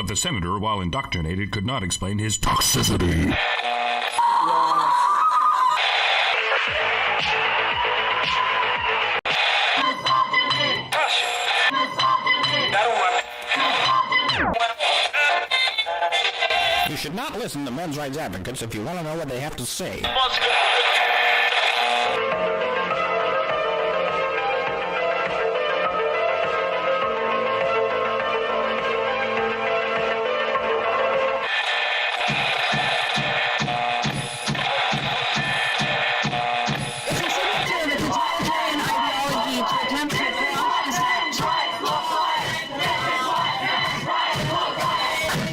But the senator, while indoctrinated, could not explain his toxicity. You should not listen to men's rights advocates if you want to know what they have to say.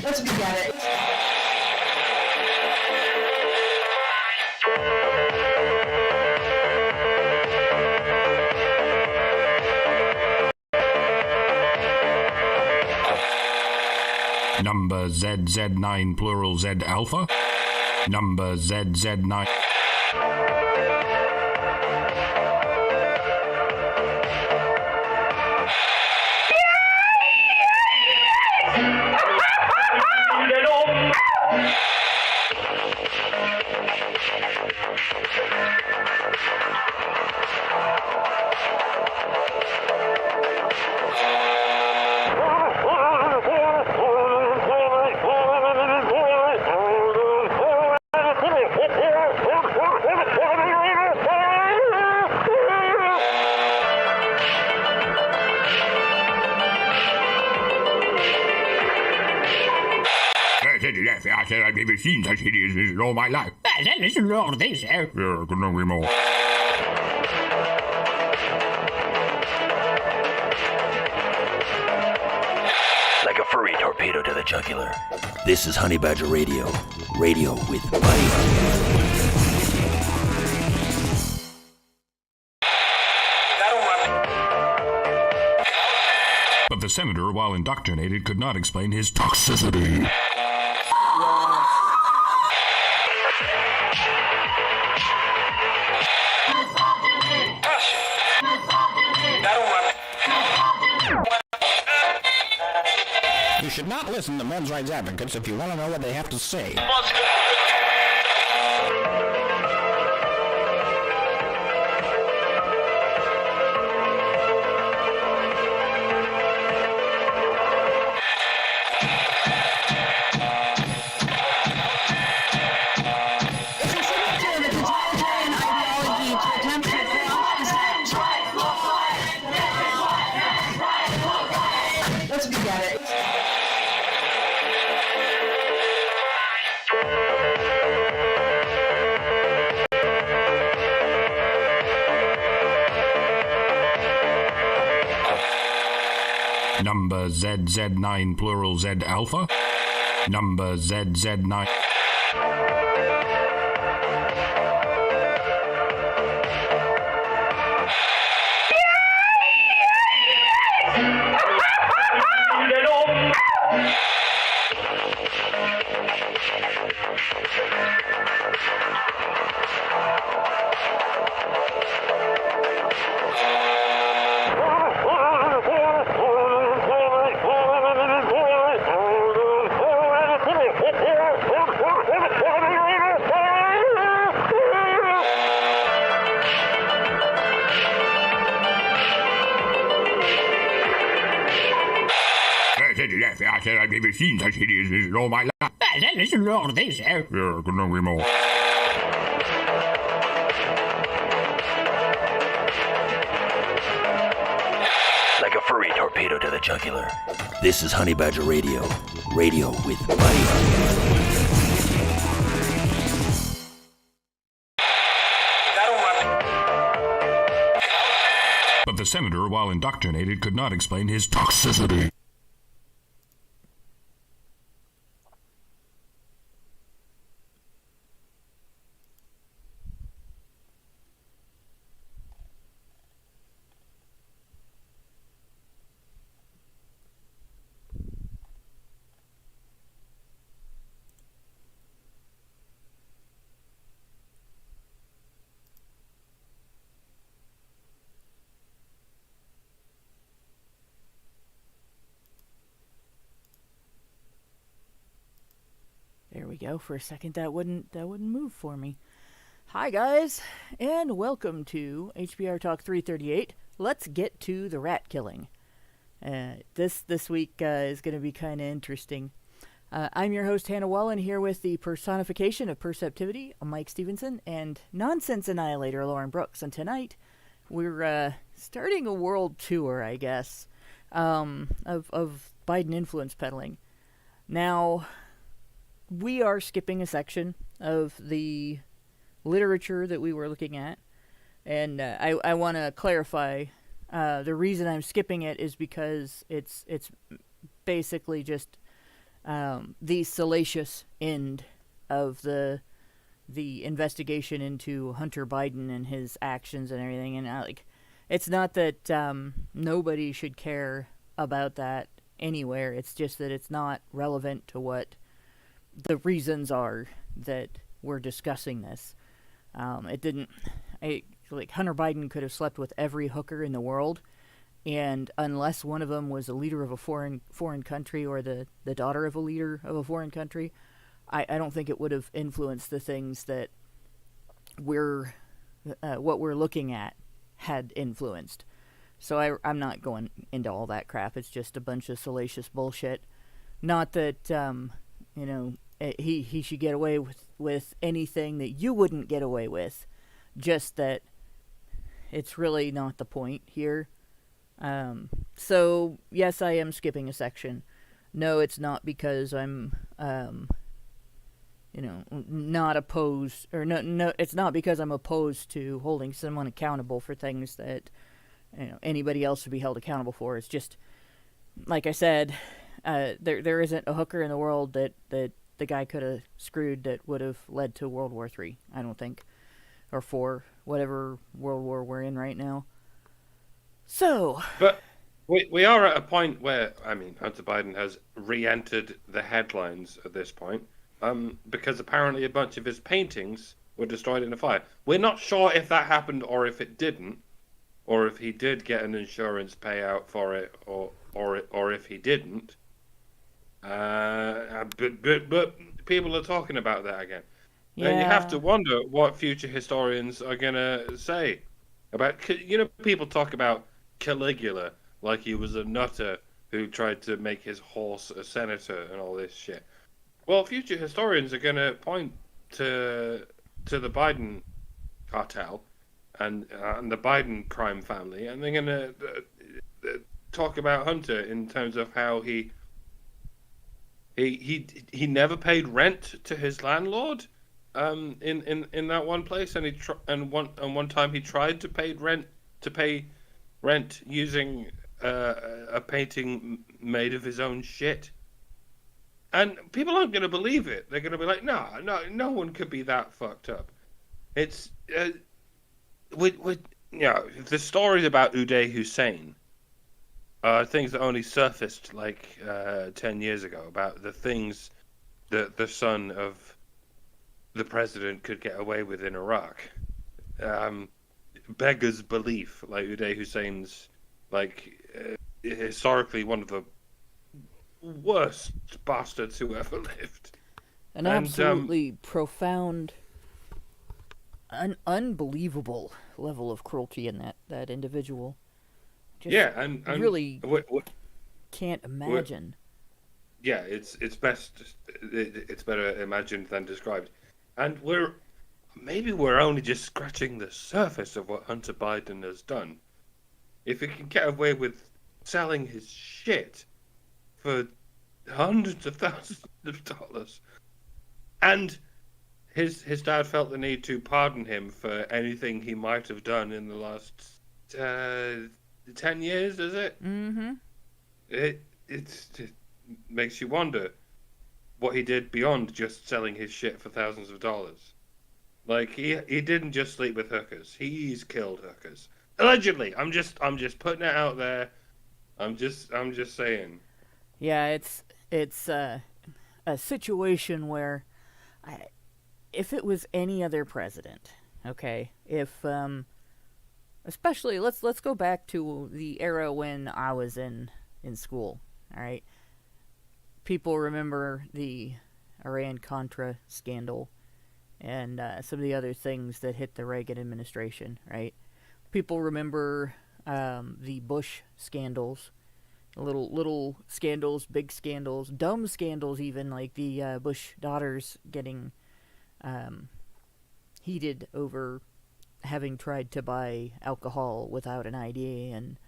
Let's begin it. Number ZZ9 plural Z alpha. Number ZZ9. I've never seen such hideousness in all my life. Listen to all this, Yeah, couldn't agree more. Like a furry torpedo to the jugular. This is Honey Badger Radio. Radio with Buddy. But the senator, while indoctrinated, could not explain his toxicity. You should not listen to men's rights advocates if you want to know what they have to say. Let's begin it. Number ZZ9 plural Z alpha. Number ZZ9. I've never seen such hideousness in all my life. Listen to all this, Yeah, couldn't agree more. Like a furry torpedo to the jugular. This is Honey Badger Radio. Radio with Buddy. But the senator, while indoctrinated, could not explain his toxicity. we go. For a second, that wouldn't move for me. Hi guys, and welcome to HBR Talk 338. Let's get to the rat killing. This week is going to be kind of interesting. I'm your host, Hannah Wallen, here with the personification of perceptivity, Mike Stevenson, and nonsense annihilator, Lauren Brooks. And tonight, we're starting a world tour, I guess, of Biden influence peddling. Now, we are skipping a section of the literature that we were looking at, and I want to clarify the reason I'm skipping it is because it's basically just the salacious end of the investigation into Hunter Biden and his actions and everything, and it's not that nobody should care about that anywhere. It's just that it's not relevant to what the reasons are that we're discussing this. Hunter Biden could have slept with every hooker in the world, and unless one of them was a leader of a foreign country or the daughter of a leader of a foreign country, I don't think it would have influenced the things that what we're looking at had influenced. So I'm not going into all that crap. It's just a bunch of salacious bullshit. Not that he should get away with anything that you wouldn't get away with. Just that it's really not the point here. So yes, I am skipping a section. No, it's not because I'm not opposed, or no, it's not because I'm opposed to holding someone accountable for things that anybody else should be held accountable for. It's just, like I said, there isn't a hooker in the world that the guy could have screwed that would have led to World War III, I don't think. Or IV, whatever world war we're in right now. So... But we are at a point where, Hunter Biden has re-entered the headlines at this point, because apparently a bunch of his paintings were destroyed in a fire. We're not sure if that happened or if it didn't, or if he did get an insurance payout for it, or if he didn't. But people are talking about that again. Yeah. And you have to wonder what future historians are going to say about... people talk about Caligula like he was a nutter who tried to make his horse a senator and all this shit. Well, future historians are going to point to the Biden cartel and the Biden crime family, and they're going to talk about Hunter in terms of how he never paid rent to his landlord in that one place, and one time he tried to pay rent using a painting made of his own shit. And people aren't going to believe it. They're going to be like, no one could be that fucked up. It's the stories about Uday Hussein are things that only surfaced 10 years ago, about the things that the son of the president could get away with in Iraq. Beggars belief, like Uday Hussein's, historically one of the worst bastards who ever lived. An absolutely profound, an unbelievable level of cruelty in that individual. And really can't imagine. It's better imagined than described. And we're only just scratching the surface of what Hunter Biden has done. If he can get away with selling his shit for hundreds of thousands of dollars, and his dad felt the need to pardon him for anything he might have done in the last 10 years, is it? Mm-hmm. It makes you wonder what he did beyond just selling his shit for thousands of dollars. He didn't just sleep with hookers. He's killed hookers. Allegedly. I'm just putting it out there. I'm just saying. Yeah, it's a situation where if it was any other president, okay, if especially let's go back to the era when I was in school, all right? People remember Iran-Contra scandal and some of the other things that hit the Reagan administration, right? People remember the Bush scandals, little scandals, big scandals, dumb scandals even, like the Bush daughters getting heated over having tried to buy alcohol without an ID, and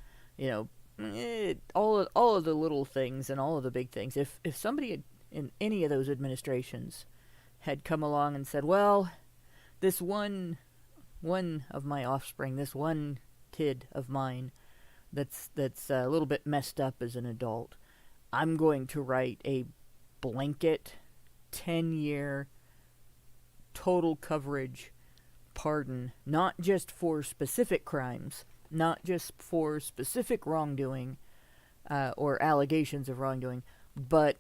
all of the little things and all of the big things. If somebody in any of those administrations had come along and said, well, this one of my offspring, this one kid of mine that's a little bit messed up as an adult, I'm going to write a blanket 10-year total coverage pardon, not just for specific crimes, not just for specific wrongdoing or allegations of wrongdoing, but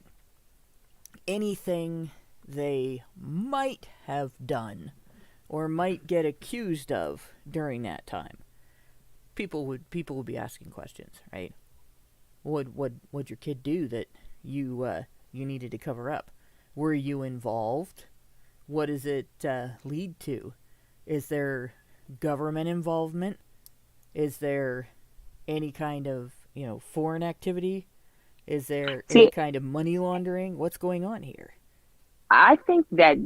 anything they might have done or might get accused of during that time. People would be asking questions, right? What'd your kid do that you needed to cover up? Were you involved? What does it lead to? Is there government involvement? Is there any kind of foreign activity? Is there any kind of money laundering? What's going on here? I think that,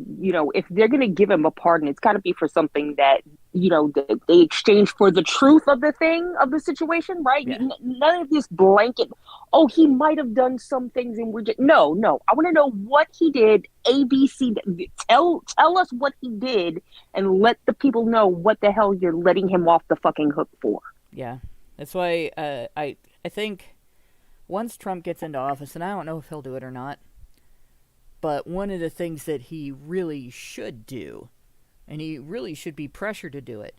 if they're going to give him a pardon, it's got to be for something that, they exchange for the truth of the situation, right? Yeah. None of this blanket, oh, he might have done some things and we're just, no. I want to know what he did, ABC, tell us what he did and let the people know what the hell you're letting him off the fucking hook for. Yeah, that's why I think once Trump gets into office, and I don't know if he'll do it or not, but one of the things that he really should do, and he really should be pressured to do it,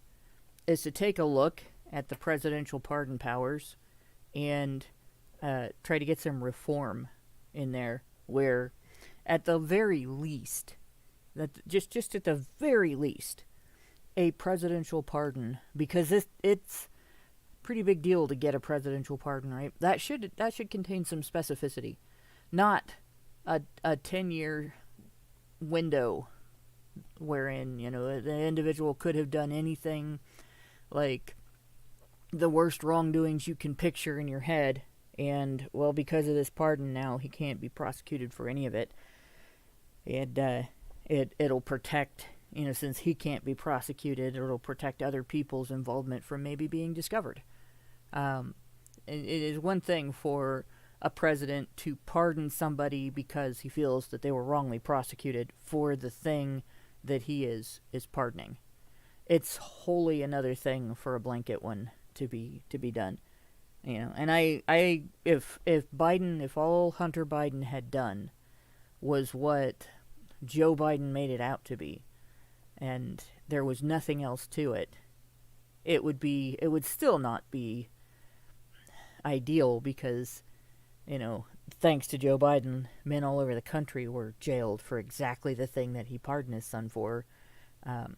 is to take a look at the presidential pardon powers and try to get some reform in there where, at the very least, just at the very least, a presidential pardon, because it's a pretty big deal to get a presidential pardon, right? That should contain some specificity, not a 10-year window wherein the individual could have done anything, like the worst wrongdoings you can picture in your head, and well, because of this pardon now he can't be prosecuted for any of it, and it'll protect, since he can't be prosecuted, it'll protect other people's involvement from maybe being discovered. It is one thing for a president to pardon somebody because he feels that they were wrongly prosecuted for the thing that he is pardoning. It's wholly another thing for a blanket one to be done. And if all Hunter Biden had done was what Joe Biden made it out to be, and there was nothing else to it, it would still not be ideal, because thanks to Joe Biden, men all over the country were jailed for exactly the thing that he pardoned his son for,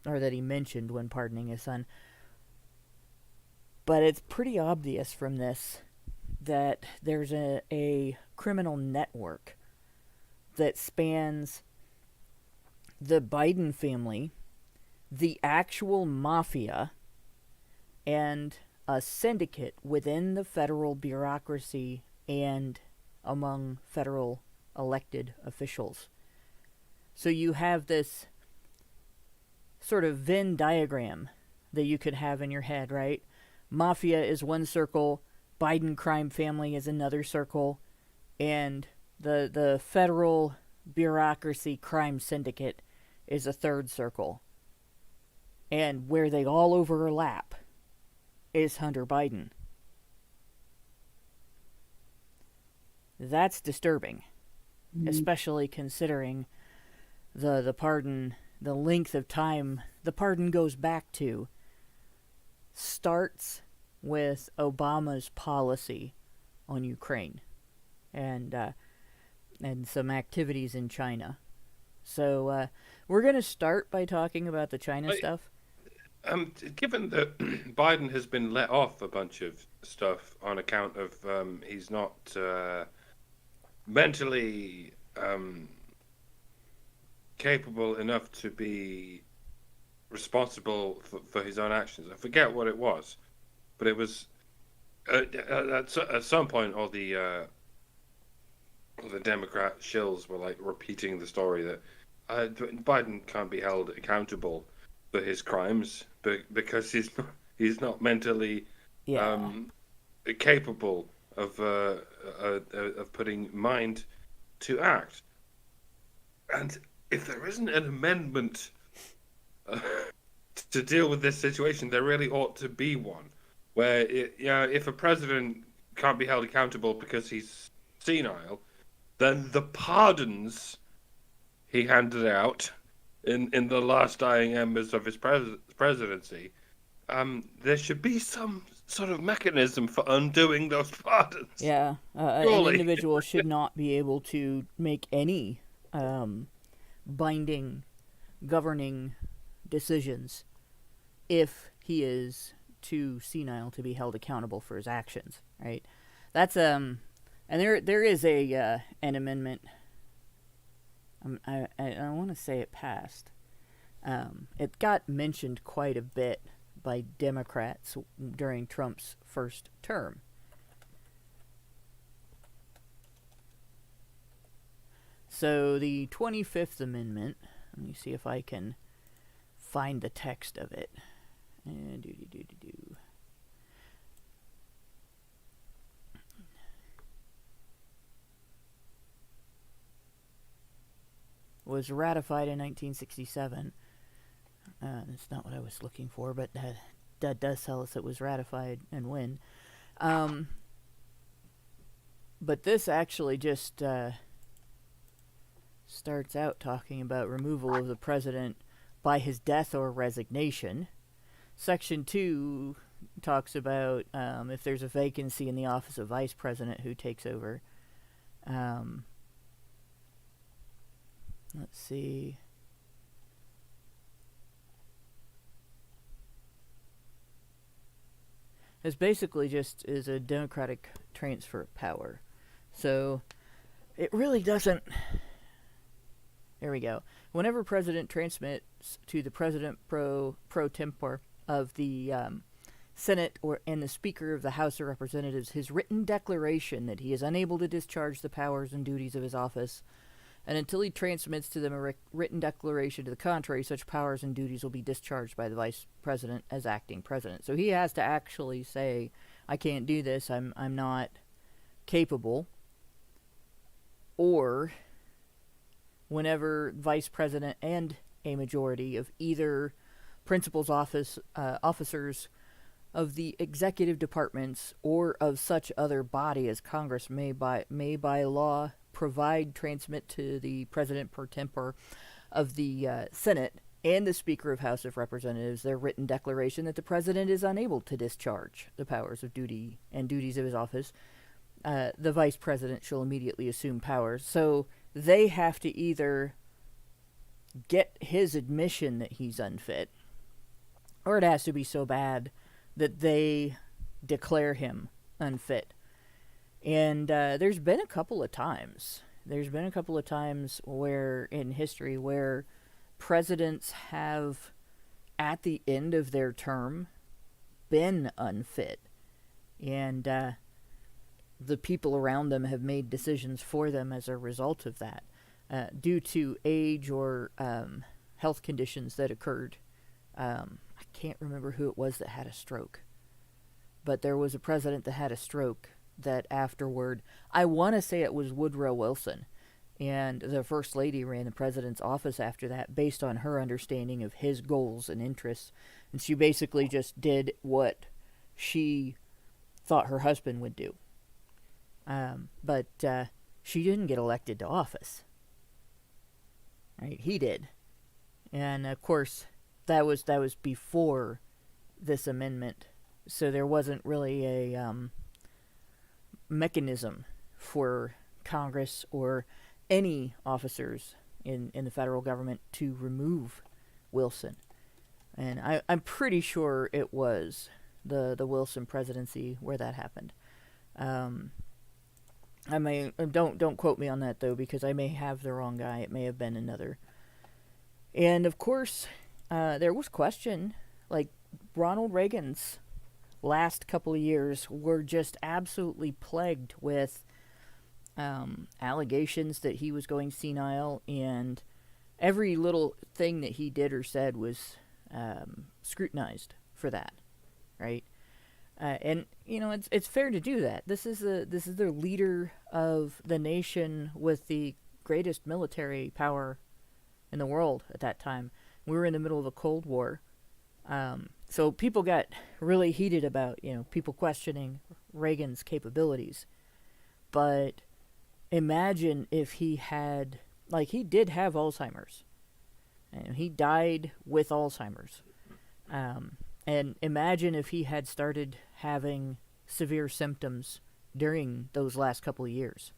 or that he mentioned when pardoning his son. But it's pretty obvious from this that there's a criminal network that spans the Biden family, the actual mafia, and a syndicate within the federal bureaucracy and among federal elected officials. So you have this sort of Venn diagram that you could have in your head, right? Mafia is one circle, Biden crime family is another circle, and the federal bureaucracy crime syndicate is a third circle. And where they all overlap is Hunter Biden. That's disturbing, especially considering the pardon, the length of time the pardon goes back to, starts with Obama's policy on Ukraine and some activities in China. So we're going to start by talking about the China stuff. Given that Biden has been let off a bunch of stuff on account of he's not mentally capable enough to be responsible for his own actions. I forget what it was, but it was at some point all the Democrat shills were like repeating the story that Biden can't be held accountable for his crimes because he's not mentally capable of putting mind to act. And if there isn't an amendment to deal with this situation, there really ought to be one. Where if a president can't be held accountable because he's senile, then the pardons he handed out in the last dying embers of his presidency, there should be some sort of mechanism for undoing those pardons. Yeah, an individual should not be able to make any binding, governing decisions if he is too senile to be held accountable for his actions. Right? That's and there is an amendment. I want to say it passed. It got mentioned quite a bit by Democrats during Trump's first term. So the 25th Amendment, let me see if I can find the text of it. Was ratified in 1967. That's not what I was looking for, but that does tell us it was ratified and when. But this actually just starts out talking about removal of the president by his death or resignation. Section 2 talks about if there's a vacancy in the office of vice president, who takes over. Let's see. It's basically just is a democratic transfer of power. So it really doesn't. There we go. Whenever president transmits to the president pro tempore of the Senate and the Speaker of the House of Representatives his written declaration that he is unable to discharge the powers and duties of his office, and until he transmits to them a written declaration to the contrary, such powers and duties will be discharged by the vice president as acting president. So he has to actually say, I can't do this, I'm not capable. Or whenever vice president and a majority of either principal's office officers of the executive departments or of such other body as Congress may by law transmit to the president per tempore of the Senate and the Speaker of House of Representatives their written declaration that the president is unable to discharge the powers of duties of his office, the vice president shall immediately assume powers. So they have to either get his admission that he's unfit, or it has to be so bad that they declare him unfit. And there's been a couple of times where in history where presidents have, at the end of their term, been unfit. And the people around them have made decisions for them as a result of that, due to age or health conditions that occurred. I can't remember who it was that had a stroke, but there was a president that had a stroke that afterward, I want to say it was Woodrow Wilson, and the First Lady ran the president's office after that based on her understanding of his goals and interests, and she basically just did what she thought her husband would do. But she didn't get elected to office. Right? He did. And of course, that was before this amendment, so there wasn't really a mechanism for Congress or any officers in the federal government to remove Wilson. And I'm pretty sure it was the Wilson presidency where that happened. I may don't quote me on that though, because I may have the wrong guy. It may have been another And of course, there was question, like Ronald Reagan's last couple of years were just absolutely plagued with allegations that he was going senile, and every little thing that he did or said was scrutinized for that, right? And you know, it's fair to do that. This is the leader of the nation with the greatest military power in the world at that time. We were in the middle of a Cold War, so people got really heated about, you know, people questioning Reagan's capabilities. But imagine if he had, like, he did have Alzheimer's, and he died with Alzheimer's. And imagine if he had started having severe symptoms during those last couple of years.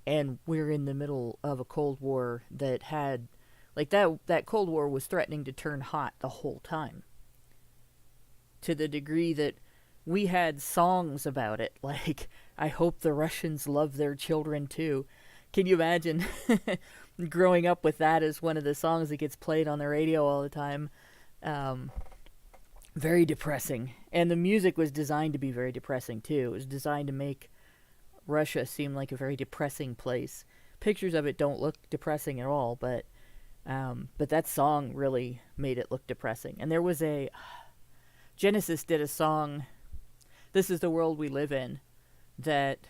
And we're in the middle of a Cold War that had, like, that Cold War was threatening to turn hot the whole time. To the degree that we had songs about it, like, I hope the Russians love their children too. Can you imagine growing up with that as one of the songs that gets played on the radio all the time? Very depressing. And the music was designed to be very depressing too. It was designed to make Russia seem like a very depressing place. Pictures of it don't look depressing at all, but that song really made it look depressing. And there was Genesis did a song, This Is the World We Live In, that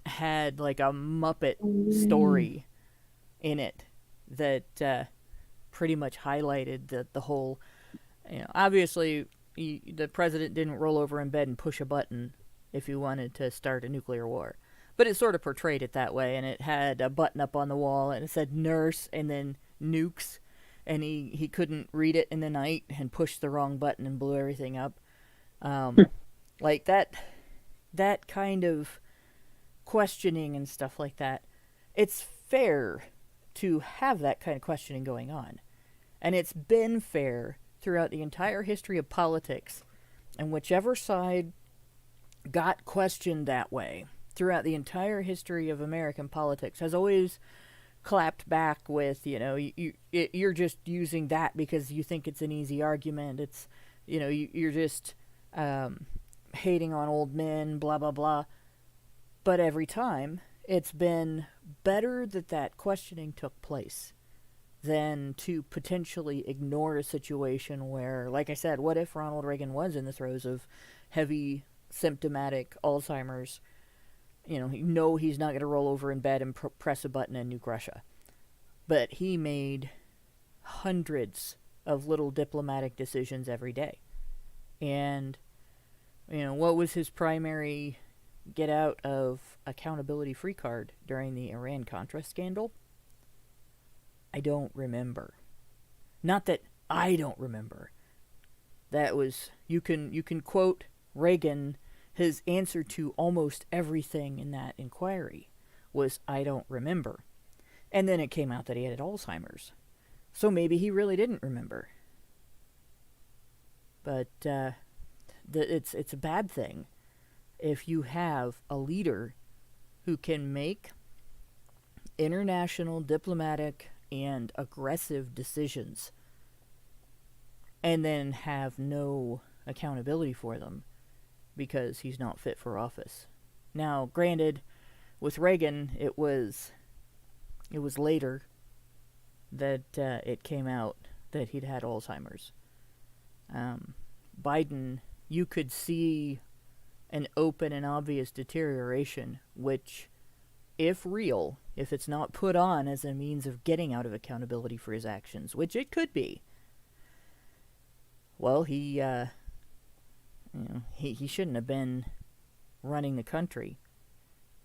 had like a Muppet story in it that pretty much highlighted the whole, you know, obviously the president didn't roll over in bed and push a button if he wanted to start a nuclear war. But it sort of portrayed it that way, and it had a button up on the wall, and it said nurse and then nukes, and he couldn't read it in the night and pushed the wrong button and blew everything up. Like that kind of questioning and stuff like that. It's fair to have that kind of questioning going on. And it's been fair throughout the entire history of politics. And whichever side got questioned that way throughout the entire history of American politics has always clapped back with, you know, you're just using that because you think it's an easy argument. It's, you know, you're just hating on old men, blah, blah, blah. But every time, it's been better that questioning took place than to potentially ignore a situation where, like I said, what if Ronald Reagan was in the throes of heavy symptomatic Alzheimer's? You know he's not going to roll over in bed and press a button and nuke Russia. But he made hundreds of little diplomatic decisions every day. And, you know, what was his primary get out of accountability free card during the Iran-Contra scandal? I don't remember. Not that I don't remember. That was, you can quote Reagan, his answer to almost everything in that inquiry was, I don't remember. And then it came out that he had Alzheimer's. So maybe he really didn't remember. But it's a bad thing if you have a leader who can make international, diplomatic, and aggressive decisions and then have no accountability for them because he's not fit for office. Now, granted, with Reagan, it was later that it came out that he'd had Alzheimer's. Biden, you could see an open and obvious deterioration, which, if real, if it's not put on as a means of getting out of accountability for his actions, which it could be, well, he shouldn't have been running the country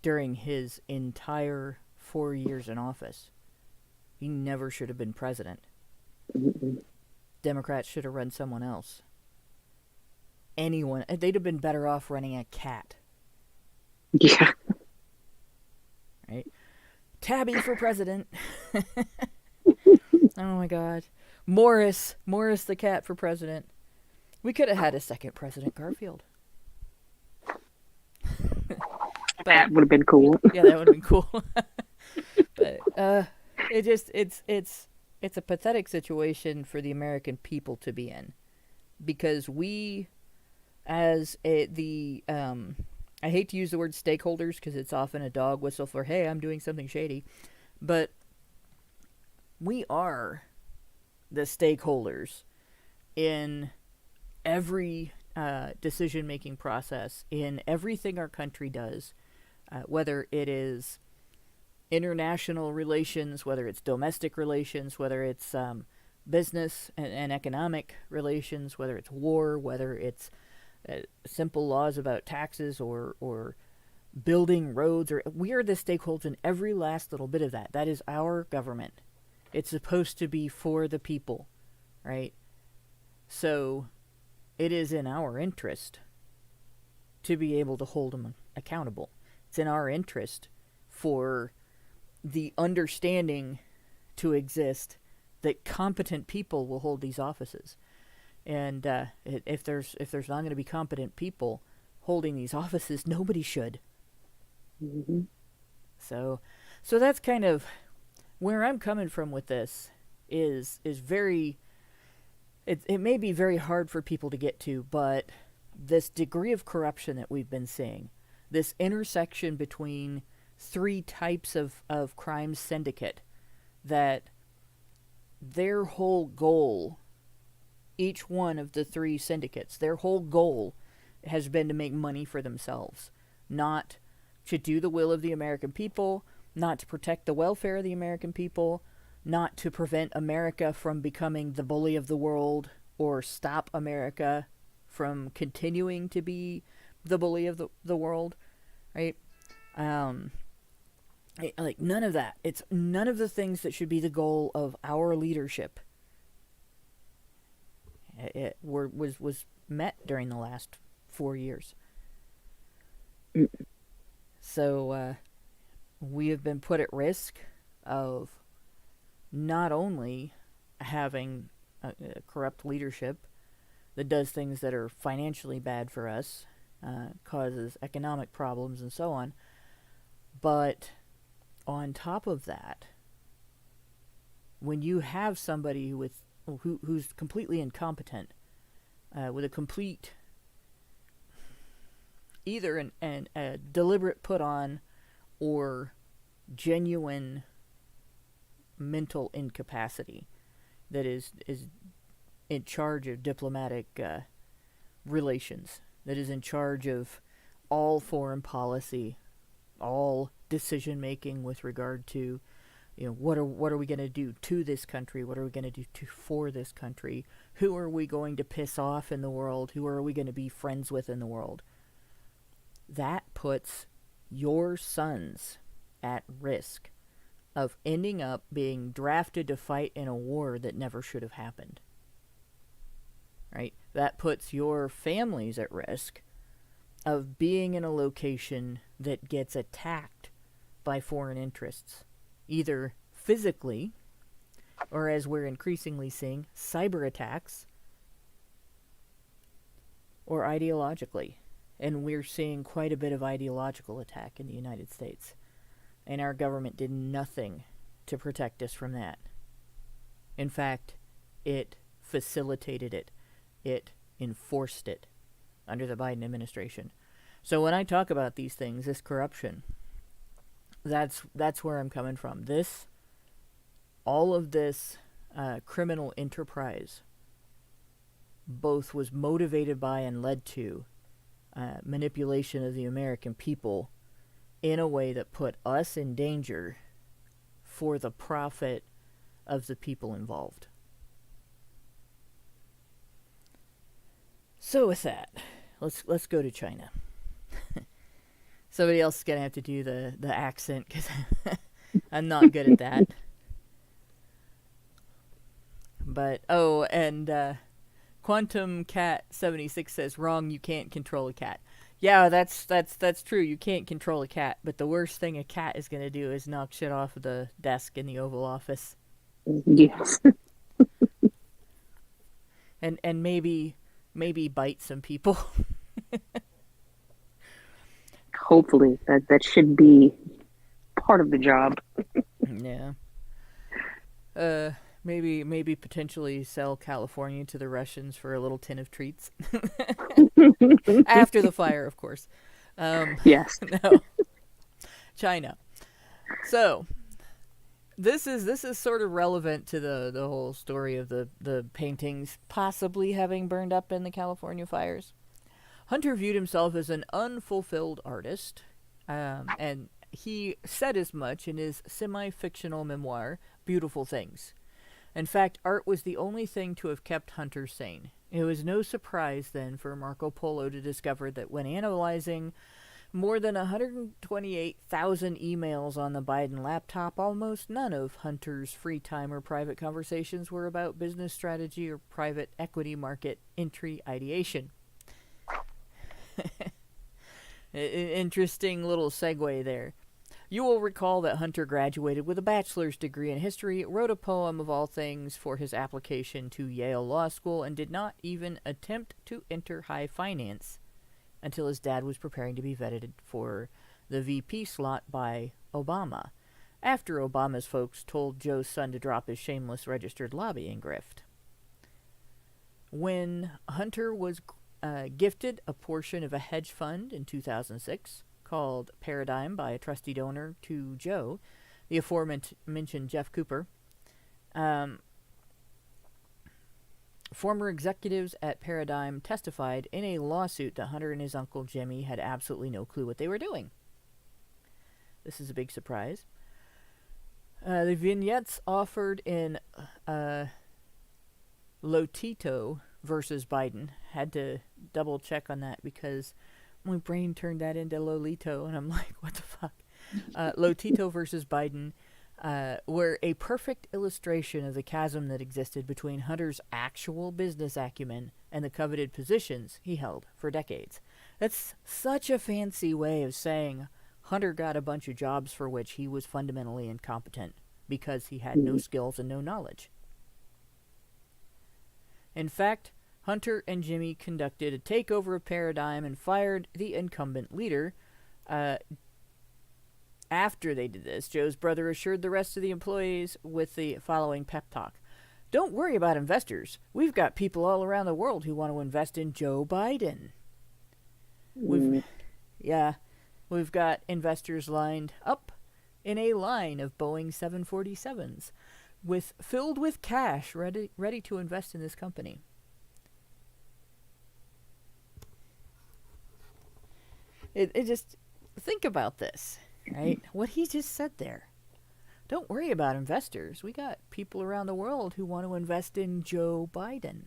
during his entire 4 years in office. He never should have been president. Democrats should have run someone else. Anyone. They'd have been better off running a cat. Yeah. Right? Tabby for president. Oh my God. Morris the cat for president. We could have had a second President Garfield. That would have been cool. Yeah, that would have been cool. But it's it's a pathetic situation for the American people to be in, because we, as I hate to use the word stakeholders because it's often a dog whistle for, hey, I'm doing something shady, but we are the stakeholders in every decision-making process, in everything our country does, whether it is international relations, whether it's domestic relations, whether it's business and economic relations, whether it's war, whether it's simple laws about taxes or building roads. We are the stakeholders in every last little bit of that. That is our government. It's supposed to be for the people, right? So it is in our interest to be able to hold them accountable. It's in our interest for the understanding to exist that competent people will hold these offices. And if there's not going to be competent people holding these offices, nobody should. Mm-hmm. So that's kind of where I'm coming from with this. Is very. It may be very hard for people to get to, but this degree of corruption that we've been seeing, this intersection between three types of crime syndicate, that their whole goal, each one of the three syndicates, their whole goal has been to make money for themselves, not to do the will of the American people, not to protect the welfare of the American people, not to prevent America from becoming the bully of the world or stop America from continuing to be the bully of the world, right? Like none of that. It's none of the things that should be the goal of our leadership. It was met during the last 4 years. So we have been put at risk of not only having a corrupt leadership that does things that are financially bad for us, causes economic problems and so on, but on top of that, when you have somebody who's completely incompetent, with a complete, either a deliberate put on or genuine mental incapacity, that is in charge of diplomatic relations, that is in charge of all foreign policy, all decision making with regard to, what are we going to do to this country? What are we going to do for this country? Who are we going to piss off in the world? Who are we going to be friends with in the world? That puts your sons at risk of ending up being drafted to fight in a war that never should have happened. Right? That puts your families at risk of being in a location that gets attacked by foreign interests, either physically, or as we're increasingly seeing, cyber attacks, or ideologically. And we're seeing quite a bit of ideological attack in the United States. And our government did nothing to protect us from that. In fact, it facilitated it. It enforced it under the Biden administration. So when I talk about these things, this corruption, that's where I'm coming from. All of this criminal enterprise both was motivated by and led to manipulation of the American people in a way that put us in danger for the profit of the people involved. So with that, let's go to China. Somebody else is going to have to do the accent, because I'm not good at that. But, and Quantum Cat 76 says, wrong, you can't control a cat. Yeah, that's true. You can't control a cat, but the worst thing a cat is going to do is knock shit off of the desk in the Oval Office. Yes. and maybe bite some people. Hopefully, that should be part of the job. Yeah. Maybe potentially sell California to the Russians for a little tin of treats. After the fire, of course. Yes. No. China. So, this is sort of relevant to the whole story of the paintings possibly having burned up in the California fires. Hunter viewed himself as an unfulfilled artist, and he said as much in his semi-fictional memoir, Beautiful Things. In fact, art was the only thing to have kept Hunter sane. It was no surprise then for Marco Polo to discover that when analyzing more than 128,000 emails on the Biden laptop, almost none of Hunter's free time or private conversations were about business strategy or private equity market entry ideation. Interesting little segue there. You will recall that Hunter graduated with a bachelor's degree in history, wrote a poem of all things for his application to Yale Law School, and did not even attempt to enter high finance until his dad was preparing to be vetted for the VP slot by Obama, after Obama's folks told Joe's son to drop his shameless registered lobbying grift. When Hunter was gifted a portion of a hedge fund in 2006, called Paradigm by a trusty donor to Joe, the aforementioned Jeff Cooper, former executives at Paradigm testified in a lawsuit that Hunter and his uncle Jimmy had absolutely no clue what they were doing. This is a big surprise. The vignettes offered in Lotito versus Biden, had to double check on that because my brain turned that into Lolito, and I'm like, what the fuck? Lotito versus Biden were a perfect illustration of the chasm that existed between Hunter's actual business acumen and the coveted positions he held for decades. That's such a fancy way of saying Hunter got a bunch of jobs for which he was fundamentally incompetent because he had no skills and no knowledge. In fact, Hunter and Jimmy conducted a takeover of Paradigm and fired the incumbent leader. After they did this, Joe's brother assured the rest of the employees with the following pep talk. Don't worry about investors. We've got people all around the world who want to invest in Joe Biden. We've got investors lined up in a line of Boeing 747s filled with cash ready to invest in this company. It just, think about this, right? What he just said there. Don't worry about investors. We got people around the world who want to invest in Joe Biden.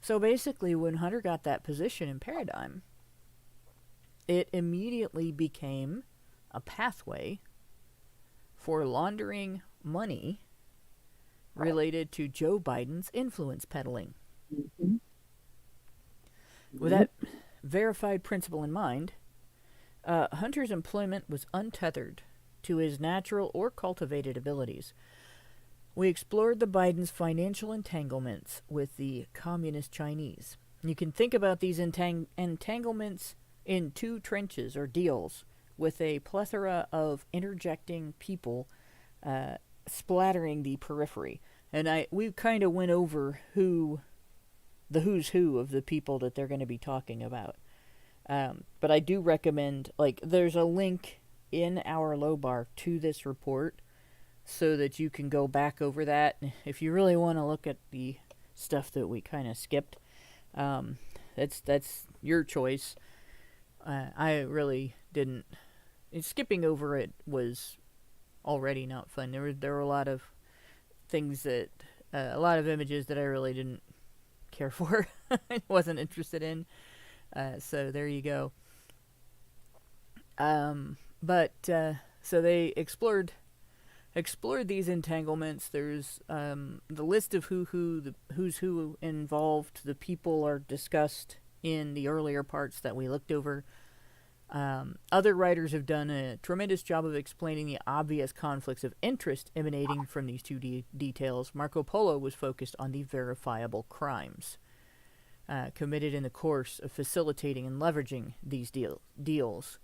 So basically, when Hunter got that position in Paradigm, it immediately became a pathway for laundering money related to Joe Biden's influence peddling. With that verified principle in mind, Hunter's employment was untethered to his natural or cultivated abilities. We explored the Biden's financial entanglements with the communist Chinese. You can think about these entanglements in two trenches or deals, with a plethora of interjecting people splattering the periphery. And we kind of went over the who's who of the people that they're going to be talking about. But I do recommend, there's a link in our low bar to this report so that you can go back over that. If you really want to look at the stuff that we kind of skipped, that's your choice. I really didn't. Skipping over it was already not fun. There were a lot of things that, a lot of images that I really didn't care for. I wasn't interested in. So there you go. So they explored these entanglements. There's the list of who's who involved. The people are discussed in the earlier parts that we looked over. Other writers have done a tremendous job of explaining the obvious conflicts of interest emanating from these two details. Marco Polo was focused on the verifiable crimes committed in the course of facilitating and leveraging these deals.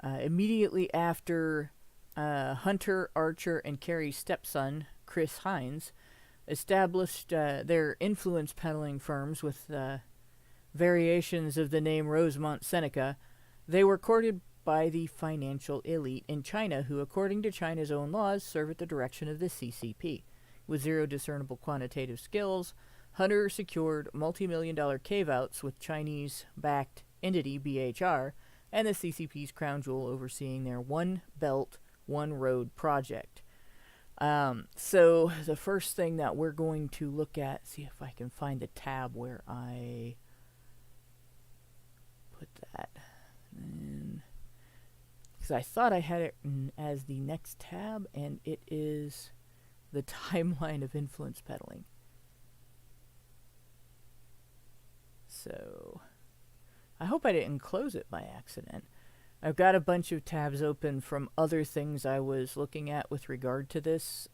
Immediately after Hunter, Archer, and Carrie's stepson, Chris Hines, established their influence peddling firms with variations of the name Rosemont Seneca. They were courted by the financial elite in China, who, according to China's own laws, serve at the direction of the CCP. With zero discernible quantitative skills, Hunter secured multi-million-dollar cave-outs with Chinese-backed entity BHR and the CCP's crown jewel overseeing their One Belt, One Road project. So the first thing that we're going to look at, see if I can find the tab where I put that. Because I thought I had it as the next tab, and it is the timeline of influence peddling. So I hope I didn't close it by accident. I've got a bunch of tabs open from other things I was looking at with regard to this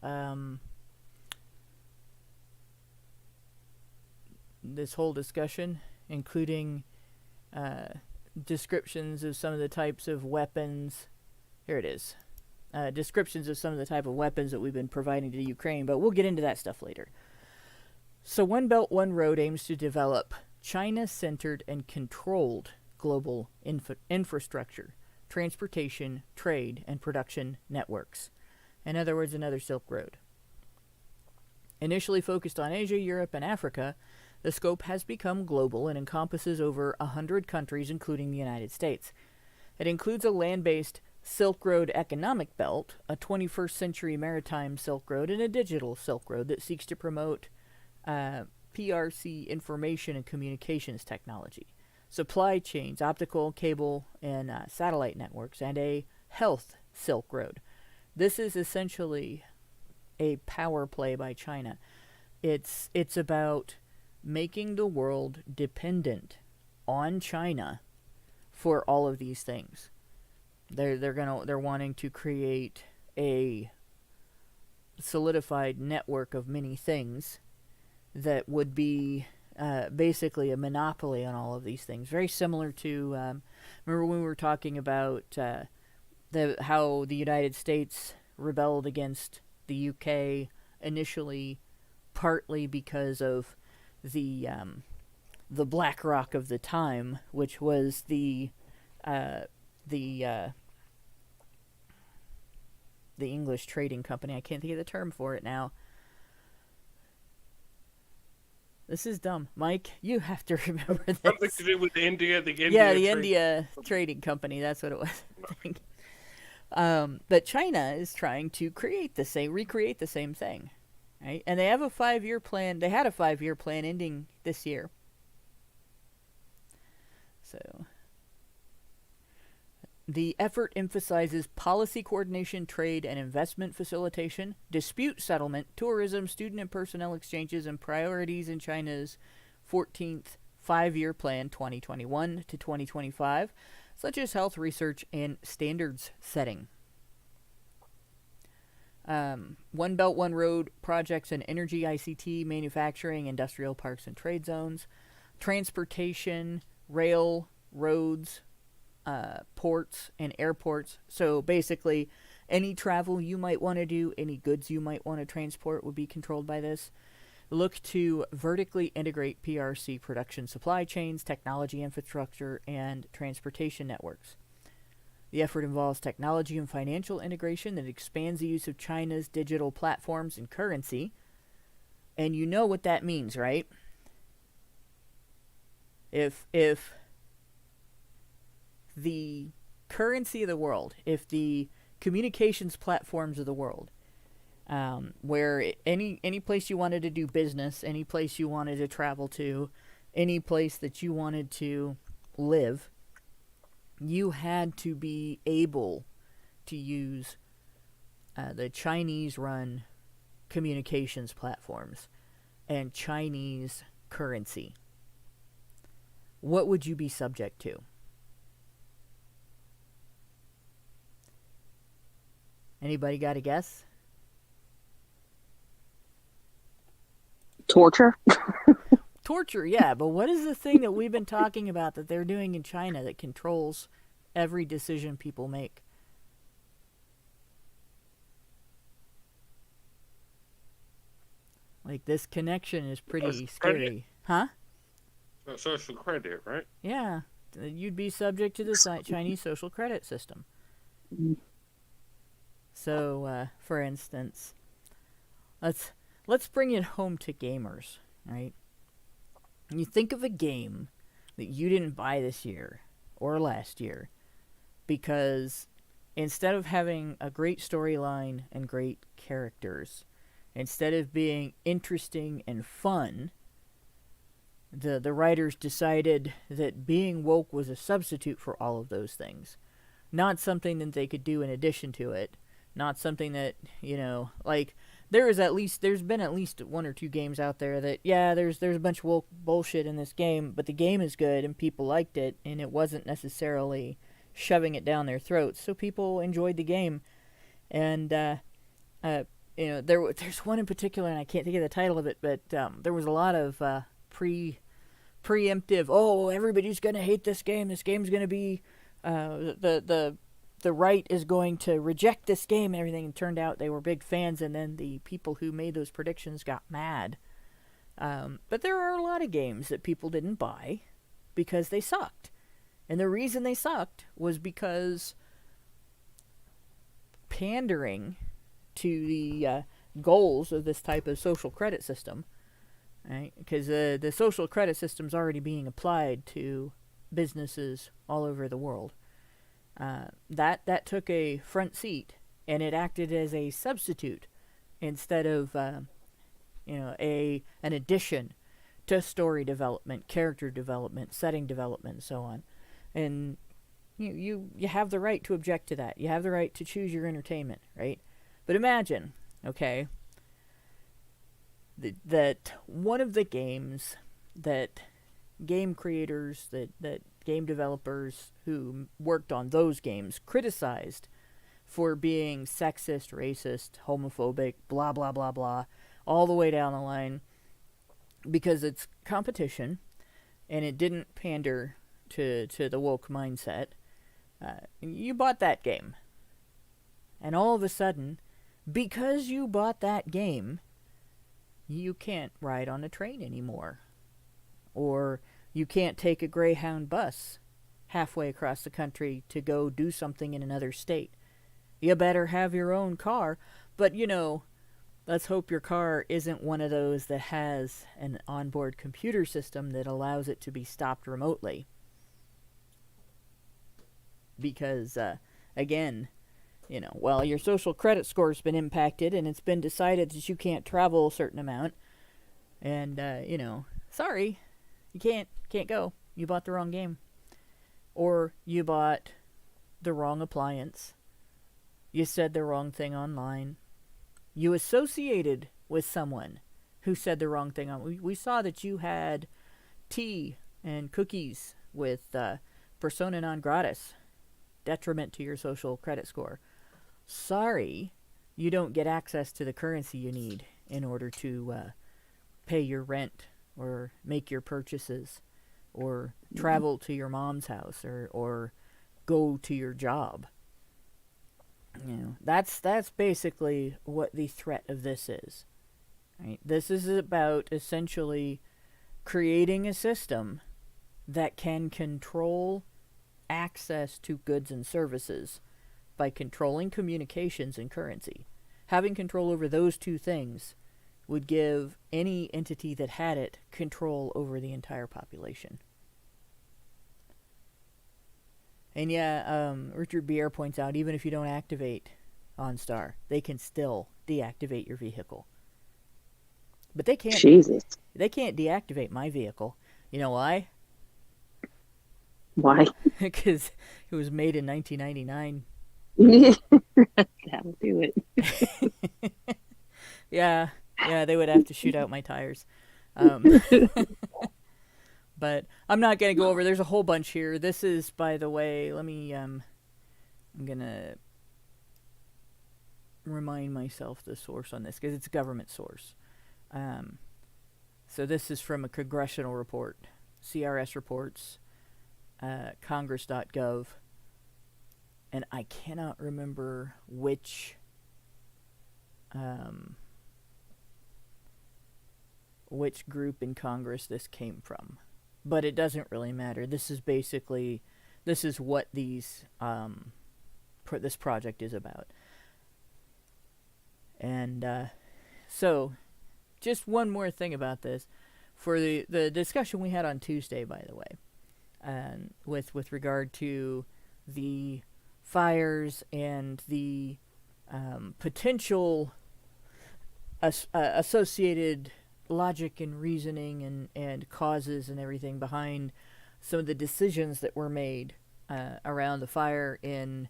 this whole discussion, including descriptions of some of the types of weapons. Here it is. Descriptions of some of the type of weapons that we've been providing to Ukraine, but we'll get into that stuff later. So One Belt, One Road aims to develop China-centered and controlled global infrastructure, transportation, trade, and production networks. In other words, another Silk Road. Initially focused on Asia, Europe, and Africa, the scope has become global and encompasses over 100 countries, including the United States. It includes a land-based Silk Road economic belt, a 21st century maritime Silk Road, and a digital Silk Road that seeks to promote PRC information and communications technology, supply chains, optical, cable, and satellite networks, and a health Silk Road. This is essentially a power play by China. It's about making the world dependent on China for all of these things. They're wanting to create a solidified network of many things that would be basically a monopoly on all of these things. Very similar to, remember when we were talking about how the United States rebelled against the UK initially, partly because of the BlackRock of the time, which was the English trading company. I can't think of the term for it now. This is dumb. Mike, you have to remember this. Something to do with India, the India trading company. That's what it was, I think. But China is trying to recreate the same thing, right? And they have a 5-year plan. They had a 5-year plan ending this year. So the effort emphasizes policy coordination, trade and investment facilitation, dispute settlement, tourism, student and personnel exchanges, and priorities in China's 14th 5-year plan 2021 to 2025, such as health research and standards setting. One Belt, One Road projects in energy, ICT, manufacturing, industrial parks and trade zones, transportation, rail, roads, ports and airports. So basically, any travel you might want to do, any goods you might want to transport would be controlled by this. Look to vertically integrate PRC production supply chains, technology infrastructure, and transportation networks. The effort involves technology and financial integration that expands the use of China's digital platforms and currency. And you know what that means, right? If the currency of the world, if the communications platforms of the world, where any place you wanted to do business, any place you wanted to travel to, any place that you wanted to live, you had to be able to use the Chinese-run communications platforms and Chinese currency. What would you be subject to? Anybody got a guess? Torture. Torture, yeah, but what is the thing that we've been talking about that they're doing in China that controls every decision people make? Like, this connection is pretty scary. Huh? Social credit, right? Yeah. You'd be subject to the Chinese social credit system. So, for instance, let's bring it home to gamers, right? You think of a game that you didn't buy this year or last year because instead of having a great storyline and great characters, instead of being interesting and fun, the writers decided that being woke was a substitute for all of those things. Not something that they could do in addition to it. Not something that, like, there's been at least one or two games out there that, yeah, there's a bunch of woke bullshit in this game, but the game is good and people liked it, and it wasn't necessarily shoving it down their throats, so people enjoyed the game. And, there's one in particular, and I can't think of the title of it, but there was a lot of preemptive, oh, everybody's going to hate this game game's going to be, the right is going to reject this game and everything, and turned out they were big fans, and then the people who made those predictions got mad. But there are a lot of games that people didn't buy because they sucked. And the reason they sucked was because pandering to the goals of this type of social credit system, right? Because the social credit system's already being applied to businesses all over the world. That took a front seat, and it acted as a substitute instead of an addition to story development, character development, setting development, and so on. And you have the right to object to that. You have the right to choose your entertainment, right? But imagine, okay, that one of the games that game creators, that game developers who worked on those games criticized for being sexist, racist, homophobic, blah, blah, blah, blah, all the way down the line, because it's competition and it didn't pander to the woke mindset. You bought that game. And all of a sudden, because you bought that game, you can't ride on a train anymore. Or you can't take a Greyhound bus halfway across the country to go do something in another state. You better have your own car, but let's hope your car isn't one of those that has an onboard computer system that allows it to be stopped remotely. Because, again, your social credit score's been impacted and it's been decided that you can't travel a certain amount. And, sorry, you can't go. You bought the wrong game. Or you bought the wrong appliance. You said the wrong thing online. You associated with someone who said the wrong thing on. We saw that you had tea and cookies with persona non gratis, detriment to your social credit score. Sorry, you don't get access to the currency you need in order to pay your rent or make your purchases or travel to your mom's house or go to your job. That's basically what the threat of this is. Right? This is about essentially creating a system that can control access to goods and services by controlling communications and currency. Having control over those two things would give any entity that had it control over the entire population. And Richard BR points out, even if you don't activate OnStar, they can still deactivate your vehicle. But they can't. Jesus. They can't deactivate my vehicle. You know why? Why? Because it was made in 1999. That'll do it. Yeah, they would have to shoot out my tires. But I'm not going to go over. There's a whole bunch here. This is, by the way, let me, I'm going to remind myself the source on this, because it's a government source. So this is from a congressional report, CRS reports, congress.gov, and I cannot remember which which group in Congress this came from. But it doesn't really matter. This is what these this project is about. And so, just one more thing about this. For the discussion we had on Tuesday, by the way, and with regard to the fires and the potential associated logic and reasoning and causes and everything behind some of the decisions that were made around the fire in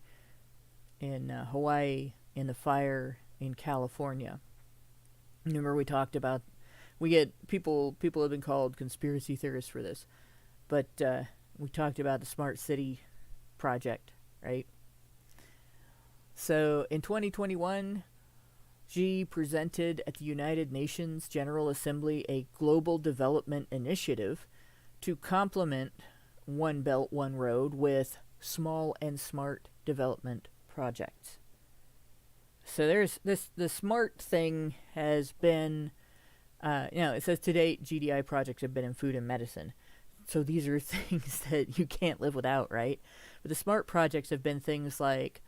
Hawaii and the fire in California. Remember, we talked about, we get people have been called conspiracy theorists for this, but we talked about the Smart City project, right? So in 2021, Xi presented at the United Nations General Assembly a global development initiative to complement One Belt, One Road with small and smart development projects. So there's the smart thing has been, it says to date GDI projects have been in food and medicine. So these are things that you can't live without, right? But the smart projects have been things like,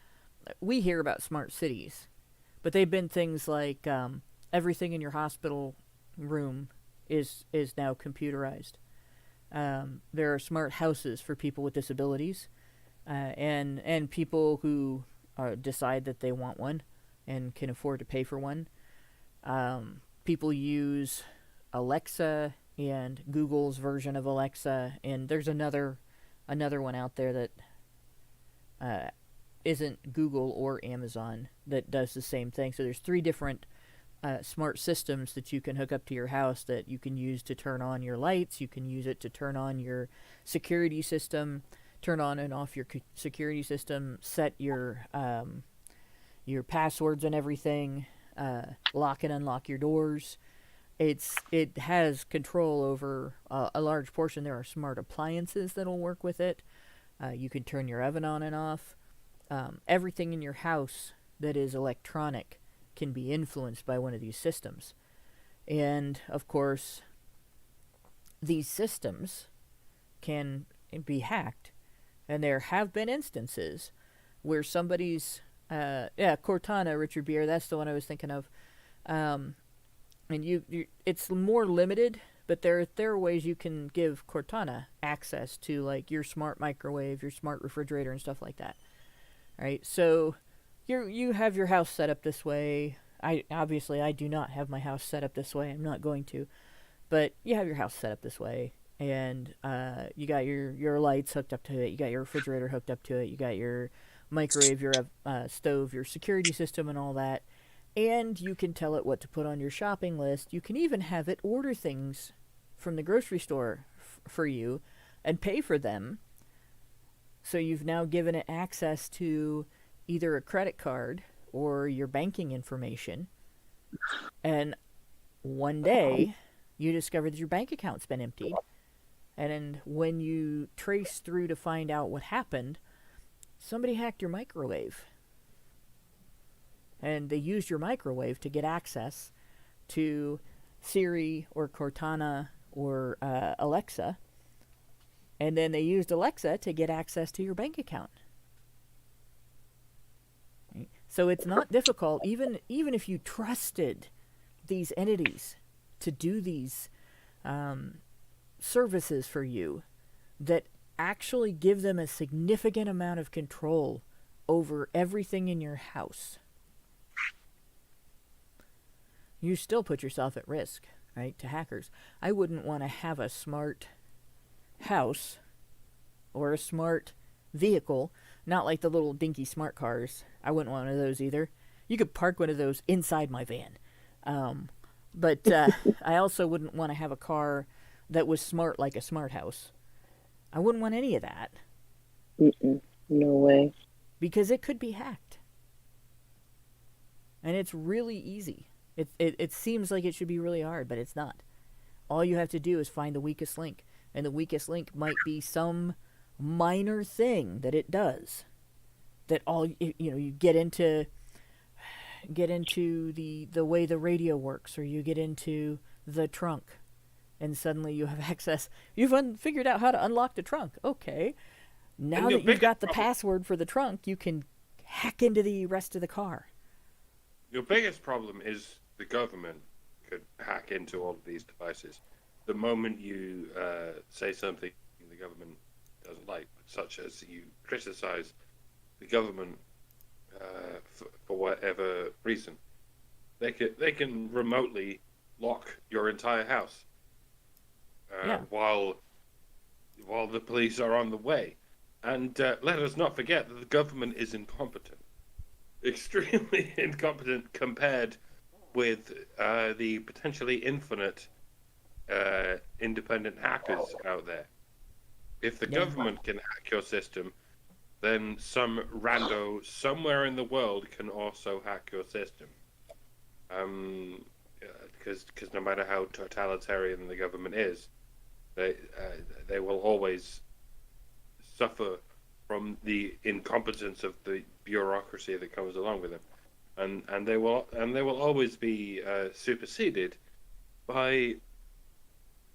we hear about smart cities, but they've been things like everything in your hospital room is now computerized. There are smart houses for people with disabilities, and people who decide that they want one and can afford to pay for one. People use Alexa and Google's version of Alexa, and there's another one out there that isn't Google or Amazon that does the same thing. So there's 3 different smart systems that you can hook up to your house that you can use to turn on your lights. You can use it to turn on your security system, turn on and off your security system, set your passwords and everything, lock and unlock your doors. It has control over a large portion. There are smart appliances that'll work with it. You can turn your oven on and off. Everything in your house that is electronic can be influenced by one of these systems. And, of course, these systems can be hacked. And there have been instances where somebody's... Cortana, Richard Beer, that's the one I was thinking of. And it's more limited, but there are ways you can give Cortana access to, like, your smart microwave, your smart refrigerator, and stuff like that. Right? So you have your house set up this way. I do not have my house set up this way. I'm not going to. But you have your house set up this way, and you got your lights hooked up to it. You got your refrigerator hooked up to it. You got your microwave, your stove, your security system, and all that. And you can tell it what to put on your shopping list. You can even have it order things from the grocery store for you and pay for them. So you've now given it access to either a credit card or your banking information. And one day, you discover that your bank account's been emptied. And then when you trace through to find out what happened, somebody hacked your microwave. And they used your microwave to get access to Siri or Cortana or Alexa. And then they used Alexa to get access to your bank account. Right? So it's not difficult, even if you trusted these entities to do these services for you that actually give them a significant amount of control over everything in your house. You still put yourself at risk, right, to hackers. I wouldn't want to have a smart house or a smart vehicle, not like the little dinky smart cars. I wouldn't want one of those either. You could park one of those inside my van. But I also wouldn't want to have a car that was smart like a smart house. I wouldn't want any of that. No way. Because it could be hacked. And it's really easy. It seems like it should be really hard, but it's not. All you have to do is find the weakest link. And the weakest link might be some minor thing that it does. That you get into the way the radio works, or you get into the trunk, and suddenly you have access. You've figured out how to unlock the trunk. Okay. Now your that you've got the problem- password for the trunk, you can hack into the rest of the car. Your biggest problem is the government could hack into all of these devices. The moment you say something the government doesn't like, such as you criticize the government for whatever reason, they can remotely lock your entire house while the police are on the way. And let us not forget that the government is incompetent, extremely incompetent compared with the potentially infinite independent hackers out there. If the government can hack your system, then some rando somewhere in the world can also hack your system. Because no matter how totalitarian the government is, they will always suffer from the incompetence of the bureaucracy that comes along with them, and they will always be superseded by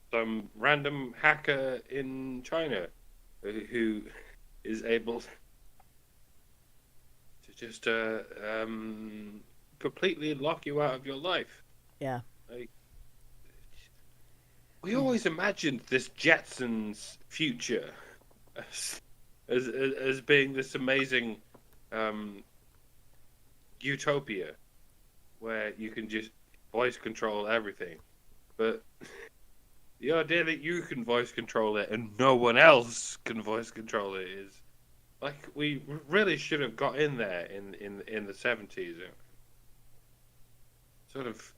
some random hacker in China who is able to just completely lock you out of your life. Yeah. Like, we always imagined this Jetsons future as being this amazing utopia where you can just voice control everything, but the idea that you can voice control it and no one else can voice control it is like, we really should have got in there in the 70s. Sort of.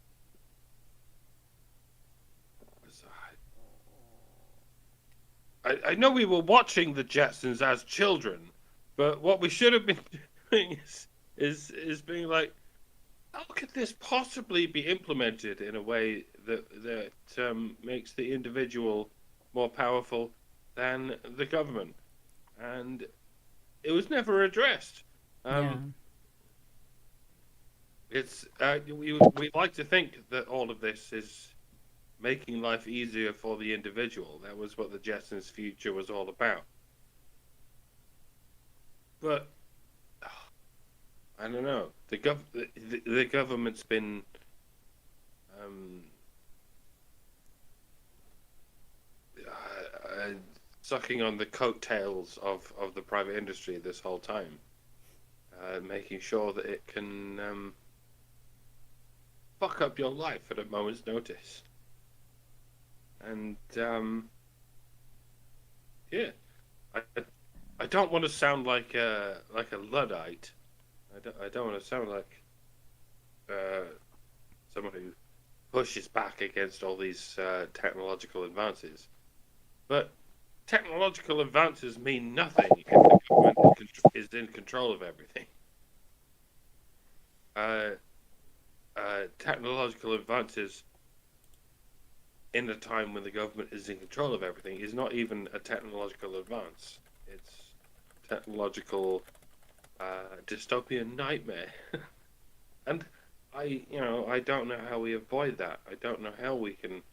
I know we were watching the Jetsons as children, but what we should have been doing is being like, how could this possibly be implemented in a way that makes the individual more powerful than the government? And it was never addressed. It's we like to think that all of this is making life easier for the individual. That was what the Jetsons' future was all about. But I don't know. The government's been sucking on the coattails of the private industry this whole time, making sure that it can fuck up your life at a moment's notice. And yeah, I don't want to sound like a Luddite. I don't want to sound like someone who pushes back against all these technological advances. But technological advances mean nothing if the government is in control of everything. Technological advances in a time when the government is in control of everything is not even a technological advance. It's technological dystopian nightmare. And I don't know how we avoid that. I don't know how we can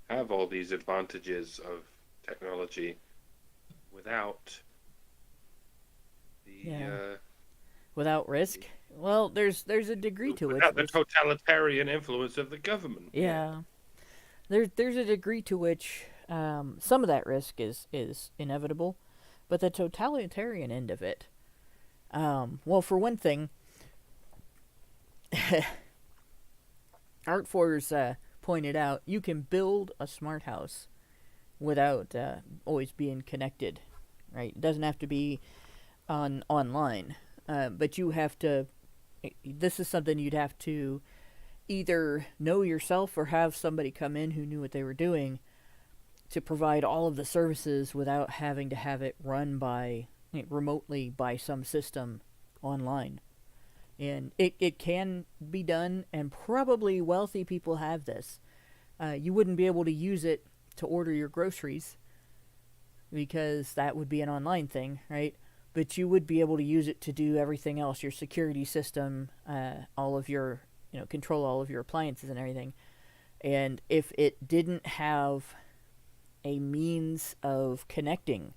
have all these advantages of technology without the without risk. Well, there's a degree to it. Without the totalitarian influence of the government. Yeah. There's a degree to which some of that risk is inevitable, but the totalitarian end of it, well, for one thing, Artforce pointed out, you can build a smart house without always being connected, right? It doesn't have to be online, but you have to. This is something you'd have to either know yourself or have somebody come in who knew what they were doing to provide all of the services without having to have it run remotely by some system online. And it can be done, and probably wealthy people have this. You wouldn't be able to use it to order your groceries because that would be an online thing, right? But you would be able to use it to do everything else, your security system, all of your, control all of your appliances and everything. And if it didn't have a means of connecting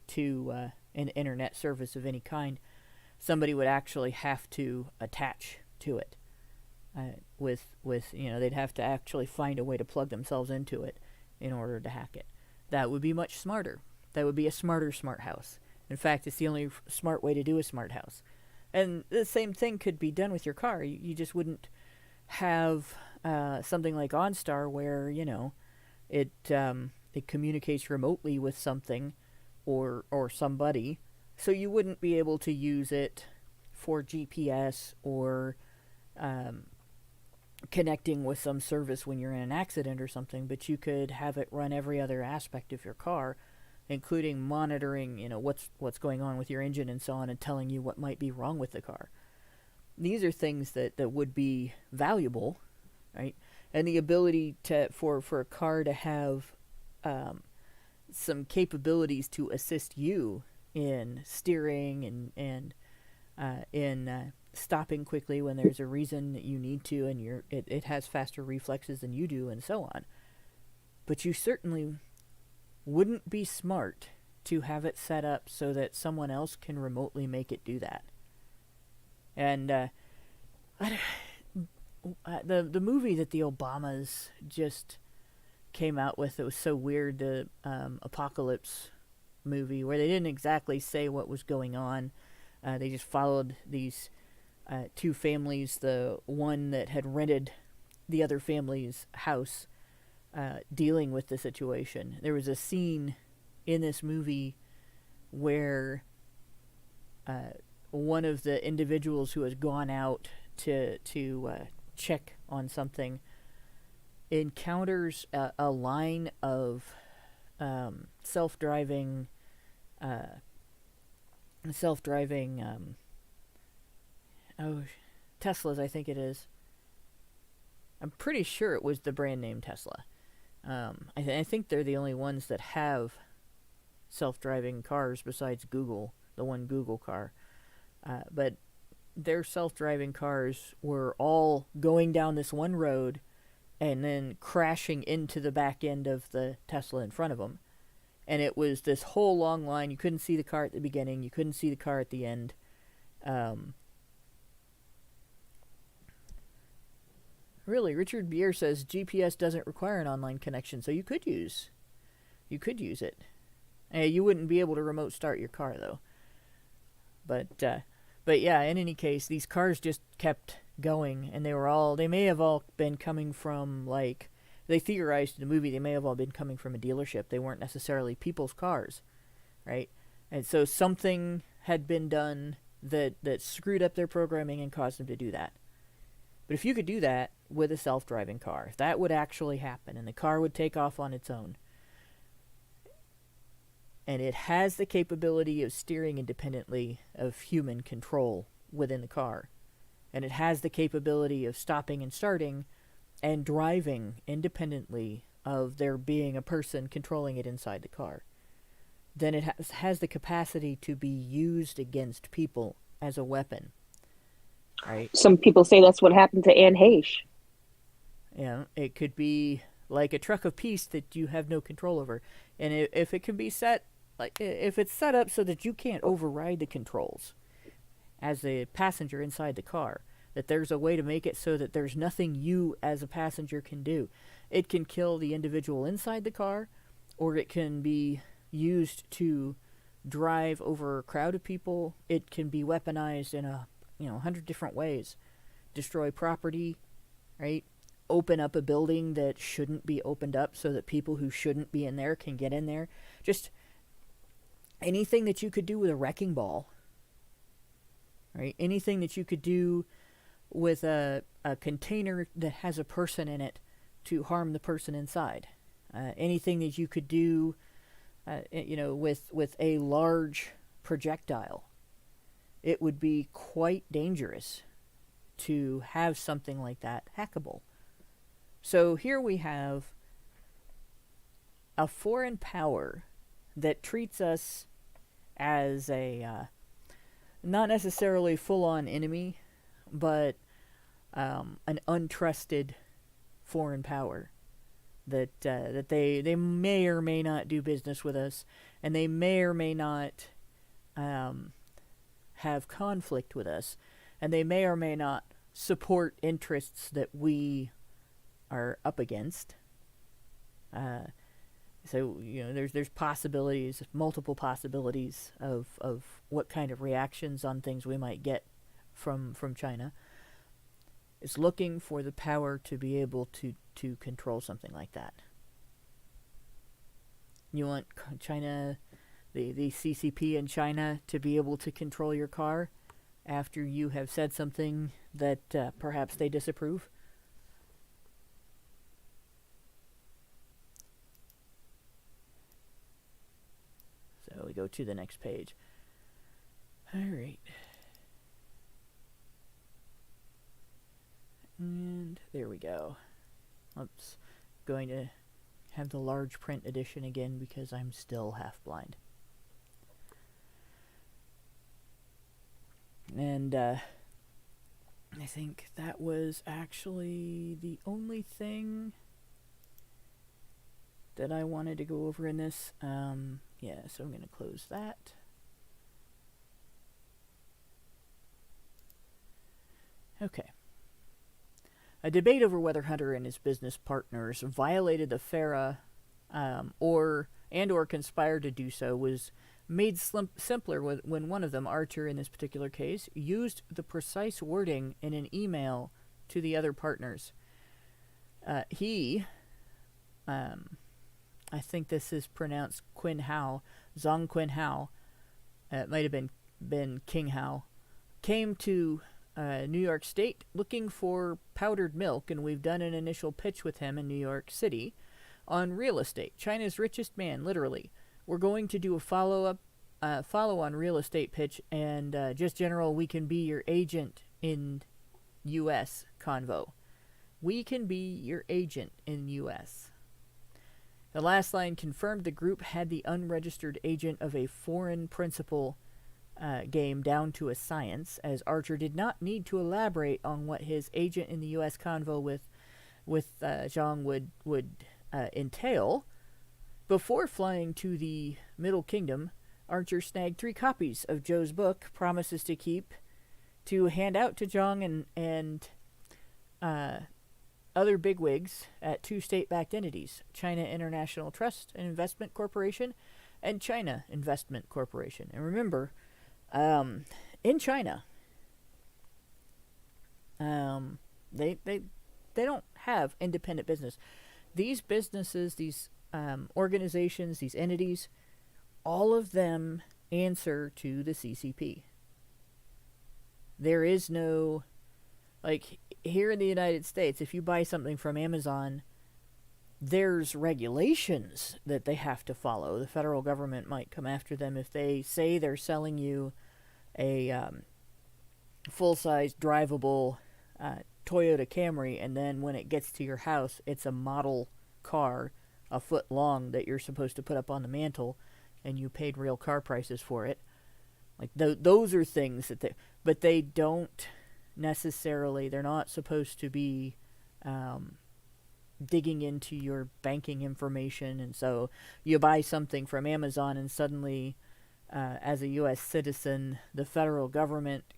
to an internet service of any kind, somebody would actually have to attach to it. With they'd have to actually find a way to plug themselves into it in order to hack it. That would be much smarter. That would be a smarter smart house. In fact, it's the only smart way to do a smart house. And the same thing could be done with your car. You just wouldn't have something like OnStar where, it communicates remotely with something or somebody. So you wouldn't be able to use it for GPS or connecting with some service when you're in an accident or something, but you could have it run every other aspect of your car, including monitoring, what's going on with your engine and so on, and telling you what might be wrong with the car. These are things that would be valuable, right? And the ability for a car to have some capabilities to assist you in steering and in stopping quickly when there's a reason that you need to, and it has faster reflexes than you do, and so on. But you certainly wouldn't be smart to have it set up so that someone else can remotely make it do that. And the movie that the Obamas just came out with, it was so weird, the Apocalypse movie, where they didn't exactly say what was going on. They just followed these two families, the one that had rented the other family's house, dealing with the situation. There was a scene in this movie where one of the individuals who has gone out to check on something encounters a line of self-driving Teslas, I think it is. I'm pretty sure it was the brand name Tesla. I think they're the only ones that have self-driving cars besides Google, the one Google car. But their self-driving cars were all going down this one road and then crashing into the back end of the Tesla in front of them. And it was this whole long line. You couldn't see the car at the beginning. You couldn't see the car at the end. Really, Richard Beer says GPS doesn't require an online connection, so you could use it. You wouldn't be able to remote start your car though. But yeah, in any case, these cars just kept going, and they may have all been coming from, like, they theorized in the movie, they may have all been coming from a dealership. They weren't necessarily people's cars, right? And so something had been done that screwed up their programming and caused them to do that. But if you could do that with a self-driving car, if that would actually happen, and the car would take off on its own, and it has the capability of steering independently of human control within the car, and it has the capability of stopping and starting and driving independently of there being a person controlling it inside the car, then it has the capacity to be used against people as a weapon. Right? Some people say that's what happened to Anne Heche. Yeah, it could be like a truck of peace that you have no control over. And if it can be set, like, if it's set up so that you can't override the controls as a passenger inside the car, that there's a way to make it so that there's nothing you as a passenger can do. It can kill the individual inside the car, or it can be used to drive over a crowd of people. It can be weaponized in 100 different ways. Destroy property, right? Open up a building that shouldn't be opened up so that people who shouldn't be in there can get in there. Just anything that you could do with a wrecking ball, right? Anything that you could do with a container that has a person in it to harm the person inside. Anything that you could do, with a large projectile. It would be quite dangerous to have something like that hackable. So here we have a foreign power that treats us as a not necessarily full-on enemy, but an untrusted foreign power. That they may or may not do business with us, and they may or may not have conflict with us, and they may or may not support interests that we are up against. So there's possibilities, multiple possibilities of what kind of reactions on things we might get from China. It's looking for the power to be able to control something like that. You want China, the CCP in China, to be able to control your car after you have said something that perhaps they disapprove? So we go to the next page. All right. And there we go. Oops. Going to have the large print edition again because I'm still half blind. And I think that was actually the only thing that I wanted to go over in this. Yeah, so I'm going to close that. Okay. A debate over whether Hunter and his business partners violated the FARA or conspired to do so was made simpler when one of them, Archer in this particular case, used the precise wording in an email to the other partners. I think this is pronounced Quin Hao, Zhang Quin Hao, it might have been King Hao, came to New York State looking for powdered milk, and we've done an initial pitch with him in New York City on real estate. China's richest man, literally. We're going to do a follow-on real estate pitch, and just general, we can be your agent in U.S. convo. We can be your agent in U.S. The last line confirmed the group had the unregistered agent of a foreign principal game down to a science, as Archer did not need to elaborate on what his agent in the U.S. convo with Zhang would entail. Before flying to the Middle Kingdom, Archer snagged 3 copies of Joe's book, Promises to Keep, to hand out to Zhang and other bigwigs at 2 state-backed entities, China International Trust and Investment Corporation and China Investment Corporation. And remember, in China, they don't have independent business. These businesses, these organizations, these entities, all of them answer to the CCP. There is no, like, here in the United States, if you buy something from Amazon, there's regulations that they have to follow. The federal government might come after them if they say they're selling you a full-size drivable Toyota Camry, and then when it gets to your house, it's a model car a foot long that you're supposed to put up on the mantle, and you paid real car prices for it. Like those are things that but they don't necessarily. They're not supposed to be digging into your banking information, and so you buy something from Amazon, and suddenly, as a U.S. citizen, the federal government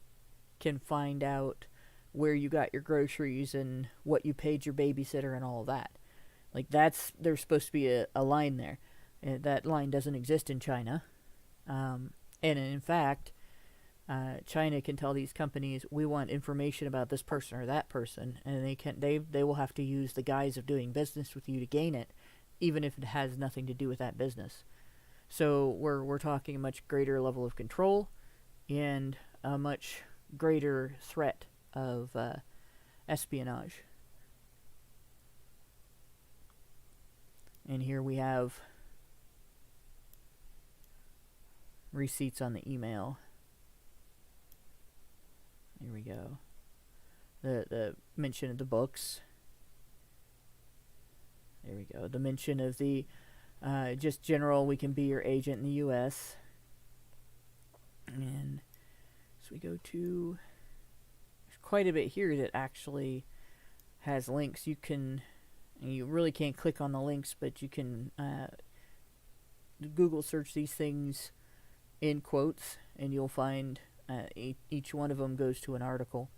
can find out where you got your groceries and what you paid your babysitter and all of that. Like there's supposed to be a line there. That line doesn't exist in China. And in fact, China can tell these companies, we want information about this person or that person, and they will have to use the guise of doing business with you to gain it, even if it has nothing to do with that business. So we're talking a much greater level of control and a much greater threat of espionage. And here we have receipts on the email. Here we go. The mention of the books. There we go. The mention of the just general, we can be your agent in the U.S. And so we go to, there's quite a bit here that actually has links. You can You really can't click on the links, but you can Google search these things in quotes, and you'll find each one of them goes to an article.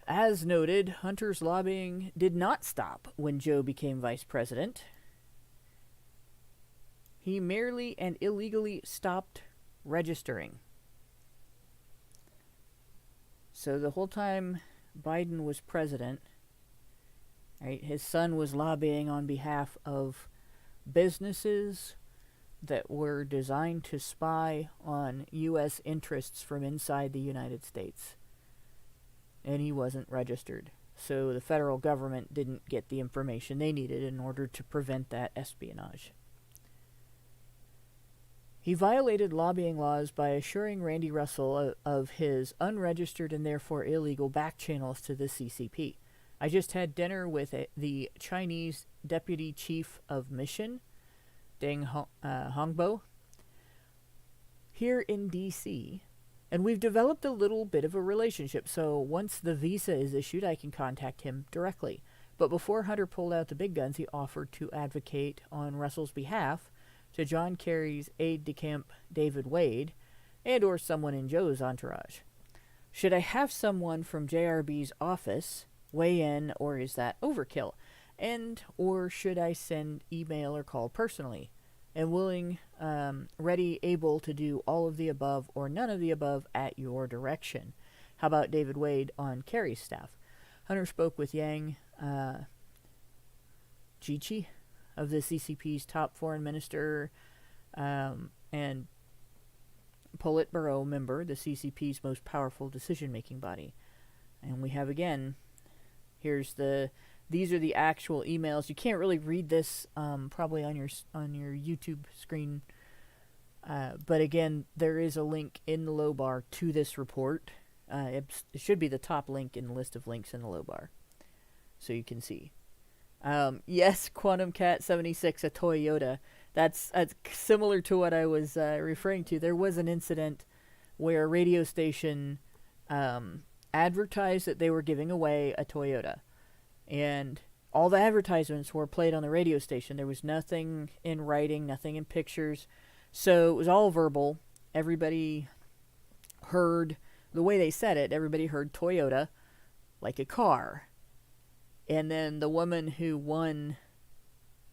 As noted, Hunter's lobbying did not stop when Joe became vice president. He merely and illegally stopped registering. So the whole time Biden was president, right, his son was lobbying on behalf of businesses that were designed to spy on U.S. interests from inside the United States. And he wasn't registered. So the federal government didn't get the information they needed in order to prevent that espionage. He violated lobbying laws by assuring Randy Russell of his unregistered and therefore illegal back channels to the CCP. I just had dinner with the Chinese Deputy Chief of Mission, Deng Hongbo, here in D.C., and we've developed a little bit of a relationship, so once the visa is issued, I can contact him directly. But before Hunter pulled out the big guns, he offered to advocate on Russell's behalf to John Kerry's aide-de-camp David Wade, and or someone in Joe's entourage. Should I have someone from JRB's office weigh in, or is that overkill? And or should I send email or call personally? And willing, ready, able to do all of the above or none of the above at your direction. How about David Wade on Kerry's staff? Hunter spoke with Yang Jiechi of the CCP's top foreign minister and Politburo member, the CCP's most powerful decision-making body. And we have again, these are the actual emails. You can't really read this probably on your YouTube screen, but again, there is a link in the low bar to this report. It should be the top link in the list of links in the low bar, so you can see. Yes, Quantum Cat 76, a Toyota. That's similar to what I was referring to. There was an incident where a radio station advertised that they were giving away a Toyota. And all the advertisements were played on the radio station. There was nothing in writing, nothing in pictures. So it was all verbal. Everybody heard, the way they said it, everybody heard Toyota like a car. And then the woman who won,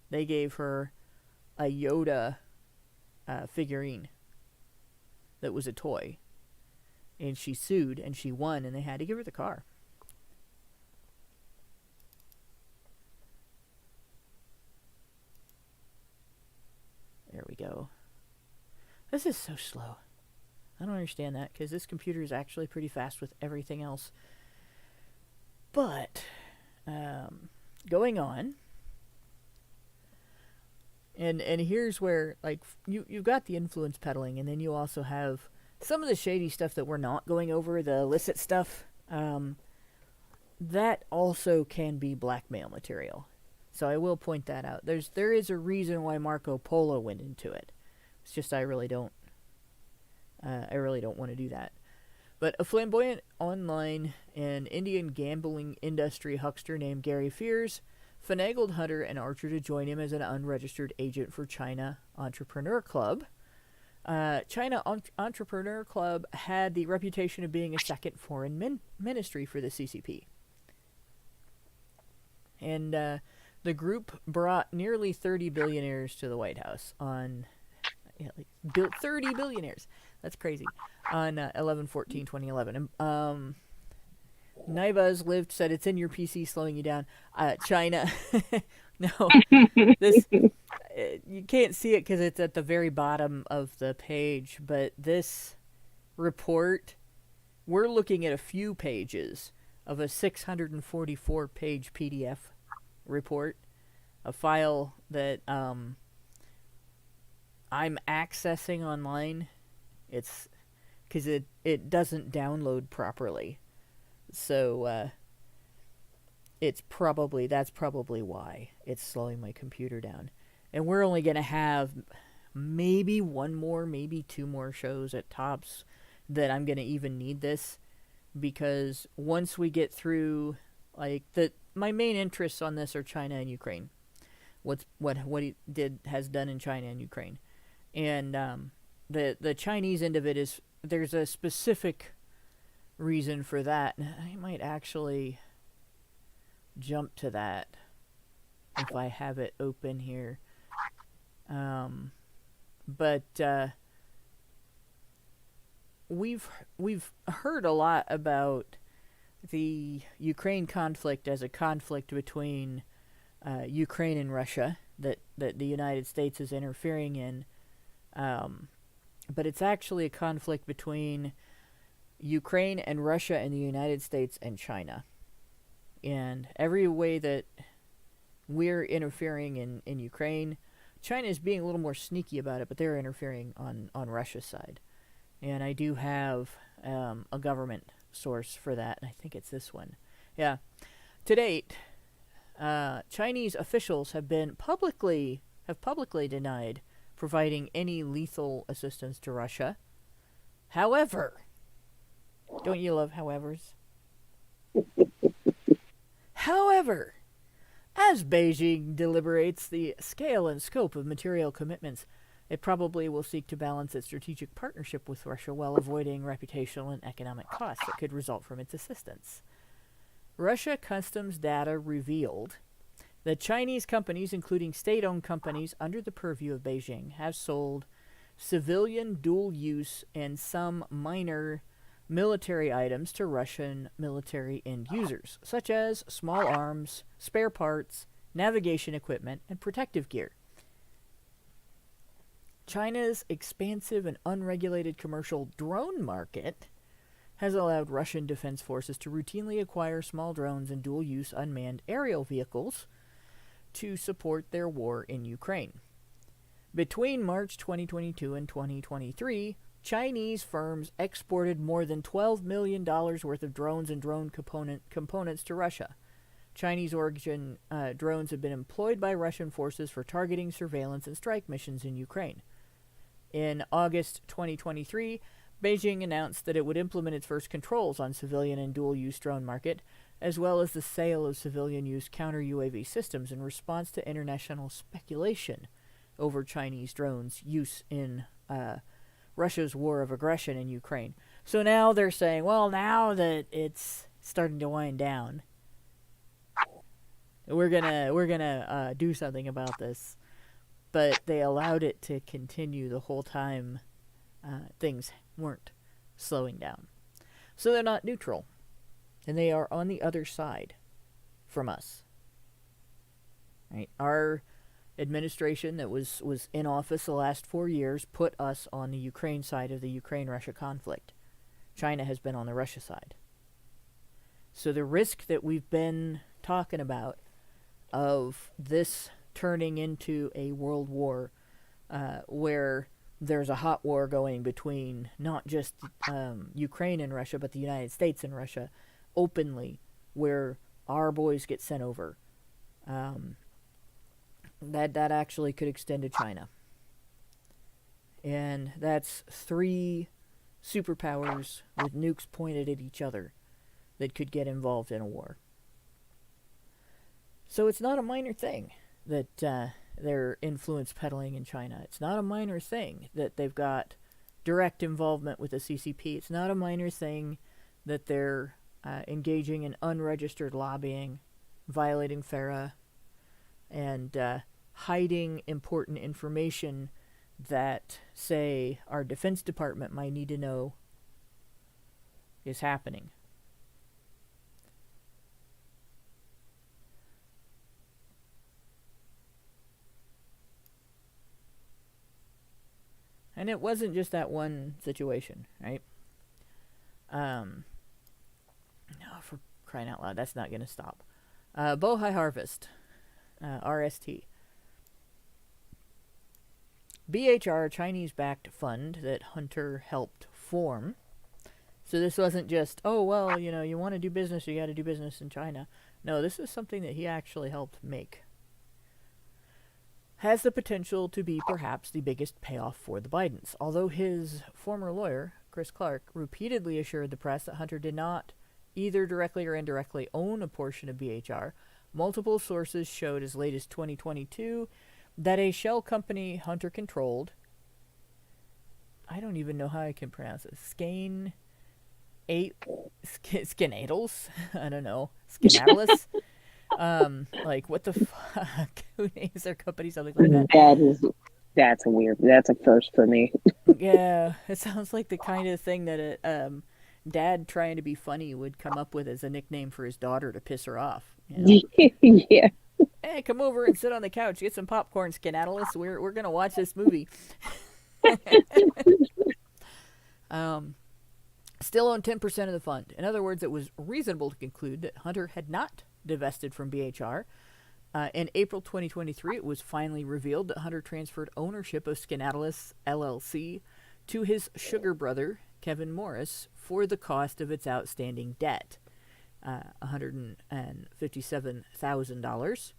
they gave her a Yoda figurine that was a toy. And she sued, and she won, and they had to give her the car. There we go. This is so slow. I don't understand that, because this computer is actually pretty fast with everything else. But, going on. And here's where, like, you've got the influence peddling, and then you also have some of the shady stuff that we're not going over, the illicit stuff. That also can be blackmail material. So I will point that out. There is a reason why Marco Polo went into it. It's just I really don't want to do that. But a flamboyant online and Indian gambling industry huckster named Gary Fears finagled Hunter and Archer to join him as an unregistered agent for China Entrepreneur Club. China Entrepreneur Club had the reputation of being a second foreign ministry for the CCP. And the group brought nearly 30 billionaires to the White House on... 30 billionaires. That's crazy. On 11/14/2011. And, Naibaz lived said it's in your PC slowing you down. China. No. This you can't see it because it's at the very bottom of the page, but this report, we're looking at a few pages of a 644-page PDF report, a file that I'm accessing online. It's because it doesn't download properly, so that's probably why it's slowing my computer down. And we're only gonna have maybe one more, maybe two more shows at tops that I'm gonna even need this, because once we get through Like, my main interests on this are China and Ukraine. What he has done in China and Ukraine. And the Chinese end of it is, there's a specific reason for that. I might actually jump to that if I have it open here. But we've heard a lot about the Ukraine conflict as a conflict between Ukraine and Russia that the United States is interfering in. But it's actually a conflict between Ukraine and Russia and the United States and China. And every way that we're interfering in Ukraine, China is being a little more sneaky about it, but they're interfering on Russia's side. And I do have a government source for that, and I think it's this one. Yeah. To date, Chinese officials have publicly denied providing any lethal assistance to Russia. However, don't you love howevers? However, as Beijing deliberates the scale and scope of material commitments, it probably will seek to balance its strategic partnership with Russia while avoiding reputational and economic costs that could result from its assistance. Russia customs data revealed that Chinese companies, including state-owned companies under the purview of Beijing, have sold civilian dual-use and some minor military items to Russian military end users, such as small arms, spare parts, navigation equipment, and protective gear. China's expansive and unregulated commercial drone market has allowed Russian defense forces to routinely acquire small drones and dual-use unmanned aerial vehicles to support their war in Ukraine. Between March 2022 and 2023, Chinese firms exported more than $12 million worth of drones and drone components to Russia. Chinese-origin drones have been employed by Russian forces for targeting, surveillance, and strike missions in Ukraine. In August 2023, Beijing announced that it would implement its first controls on civilian and dual-use drone market, as well as the sale of civilian-use counter-UAV systems in response to international speculation over Chinese drones' use in Russia's war of aggression in Ukraine. So now they're saying, well, now that it's starting to wind down, we're gonna do something about this. But they allowed it to continue the whole time things weren't slowing down. So they're not neutral. And they are on the other side from us. Right? Our administration that was in office the last 4 years put us on the Ukraine side of the Ukraine-Russia conflict. China has been on the Russia side. So the risk that we've been talking about of this turning into a world war where there's a hot war going between not just Ukraine and Russia, but the United States and Russia openly, where our boys get sent over, that actually could extend to China. And that's 3 superpowers with nukes pointed at each other that could get involved in a war. So it's not a minor thing that they're influence peddling in China. It's not a minor thing that they've got direct involvement with the CCP. It's not a minor thing that they're engaging in unregistered lobbying, violating FARA, and hiding important information that, say, our Defense Department might need to know is happening. And it wasn't just that one situation, right? No, for crying out loud, that's not going to stop. Bohai Harvest, RST. BHR, Chinese-backed fund that Hunter helped form. So this wasn't just, oh, well, you want to do business, you got to do business in China. No, this is something that he actually helped make. Has the potential to be perhaps the biggest payoff for the Bidens, although his former lawyer, Chris Clark, repeatedly assured the press that Hunter did not either directly or indirectly own a portion of BHR. Multiple sources showed as late as 2022 that a shell company Hunter controlled, I don't even know how I can pronounce it, Skinadles? I don't know. Skinadless? Like, what the fuck? Who names their company something like that? That's a first for me. Yeah, it sounds like the kind of thing that a dad trying to be funny would come up with as a nickname for his daughter to piss her off. You know? Yeah. Hey, come over and sit on the couch, get some popcorn, Skenatalus. We're gonna watch this movie. Still owned 10% of the fund. In other words, it was reasonable to conclude that Hunter had not divested from BHR. In April 2023, it was finally revealed that Hunter transferred ownership of Skenatalus LLC to his sugar brother, Kevin Morris, for the cost of its outstanding debt, $157,000.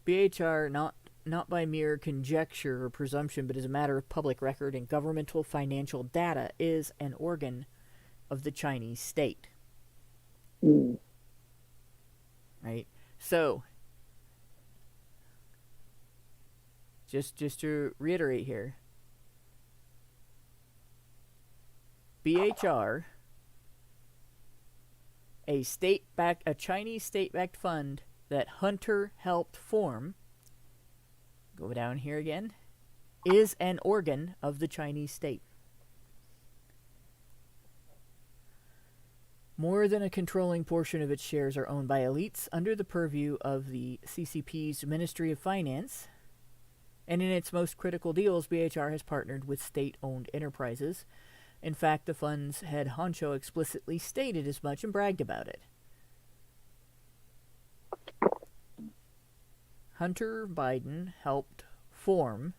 BHR, not by mere conjecture or presumption, but as a matter of public record and governmental financial data, is an organ of the Chinese state. Right? So, just to reiterate here, BHR, a Chinese state-backed fund that Hunter helped form, go down here again, is an organ of the Chinese state. More than a controlling portion of its shares are owned by elites under the purview of the CCP's Ministry of Finance, and in its most critical deals, BHR has partnered with state-owned enterprises. In fact, the fund's head honcho explicitly stated as much and bragged about it. Hunter Biden helped form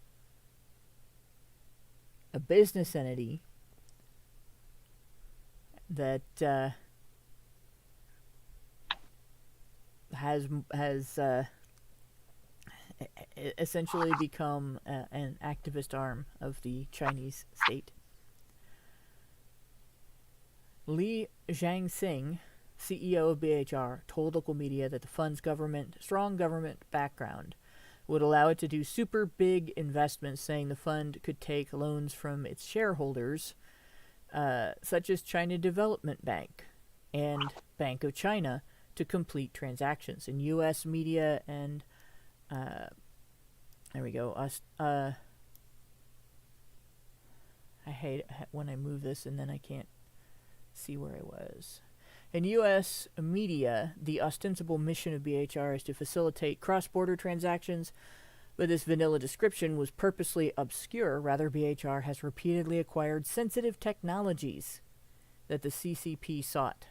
a business entity that has essentially become an activist arm of the Chinese state. Li Jiangxing, CEO of BHR, told local media that the fund's strong government background would allow it to do super big investments, saying the fund could take loans from its shareholders, such as China Development Bank and Bank of China, to complete transactions. In U.S. media and there we go. I hate when I move this and then I can't see where I was. In U.S. media, the ostensible mission of BHR is to facilitate cross-border transactions, but this vanilla description was purposely obscure. Rather, BHR has repeatedly acquired sensitive technologies that the CCP sought.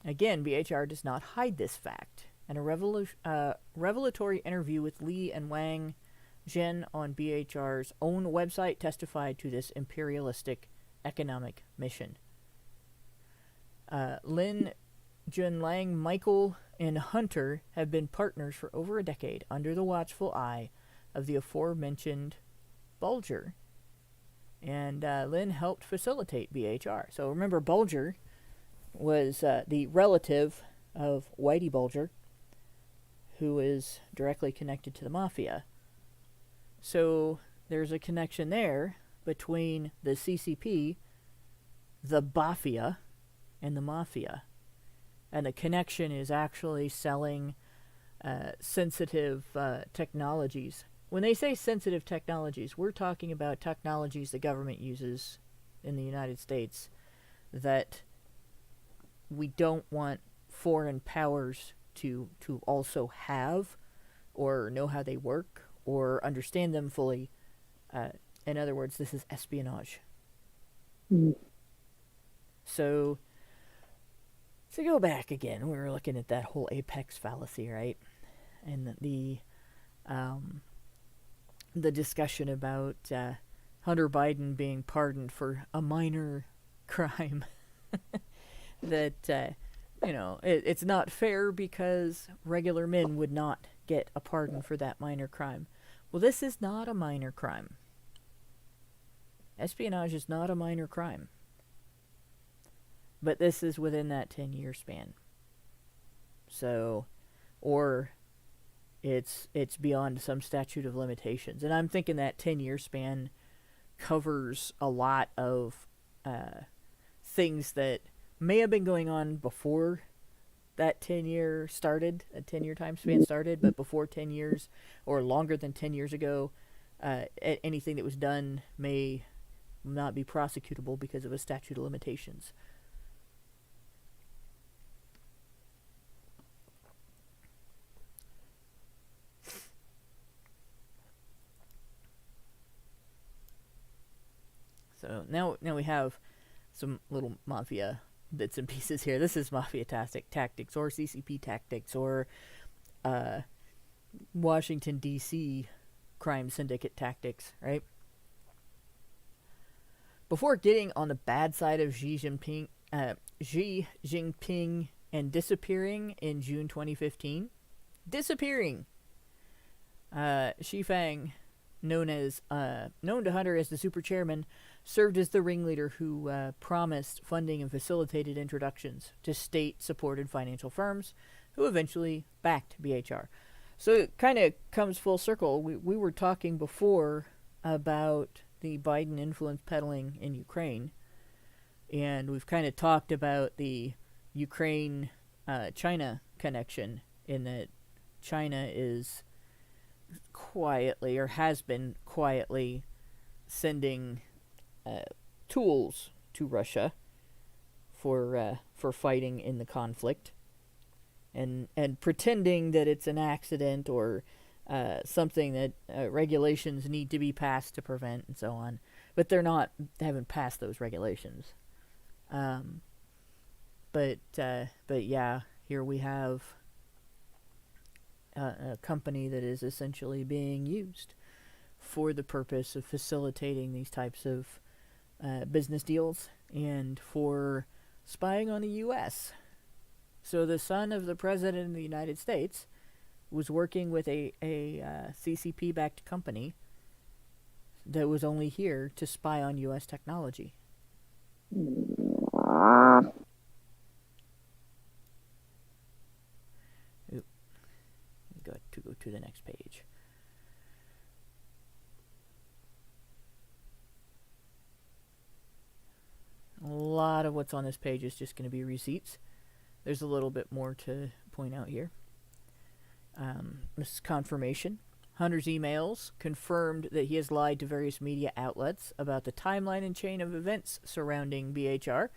Again, BHR does not hide this fact. In a revelatory interview with Li and Wang Zhen on BHR's own website testified to this imperialistic economic mission. Lin Junlang, Michael, and Hunter have been partners for over a decade under the watchful eye of the aforementioned Bulger. And Lin helped facilitate BHR. So remember, Bulger was the relative of Whitey Bulger, who is directly connected to the mafia. So there's a connection there between the CCP, the Bafia, and the mafia. And the connection is actually selling sensitive technologies. When they say sensitive technologies, we're talking about technologies the government uses in the United States that we don't want foreign powers to also have or know how they work or understand them fully. In other words, this is espionage. So, to go back again, we were looking at that whole apex fallacy, right? And the discussion about Hunter Biden being pardoned for a minor crime. That, it's not fair because regular men would not get a pardon for that minor crime. Well, this is not a minor crime. Espionage is not a minor crime. But this is within that 10-year span. So, or it's beyond some statute of limitations. And I'm thinking that 10-year span covers a lot of things that may have been going on before that 10-year time span started, but before 10 years or longer than 10 years ago, anything that was done may not be prosecutable because of a statute of limitations. So now we have some little mafia bits and pieces here. This is mafia tactics or CCP tactics or Washington, D.C. crime syndicate tactics, right? Before getting on the bad side of Xi Jinping and disappearing in June 2015, Xi Fang, known to Hunter as the Super Chairman, served as the ringleader who promised funding and facilitated introductions to state-supported financial firms who eventually backed BHR. So it kind of comes full circle. We were talking before about the Biden influence peddling in Ukraine, and we've kind of talked about the Ukraine-China connection, in that China is quietly, or has been quietly, sending tools to Russia for fighting in the conflict, and pretending that it's an accident or something that regulations need to be passed to prevent, and so on. But they haven't passed those regulations. But yeah, here we have a company that is essentially being used for the purpose of facilitating these types of business deals and for spying on the U.S. So the son of the President of the United States was working with a CCP-backed company that was only here to spy on U.S. technology. Go to the next page. A lot of what's on this page is just going to be receipts. There's a little bit more to point out here. This is confirmation. Hunter's emails confirmed that he has lied to various media outlets about the timeline and chain of events surrounding BHR,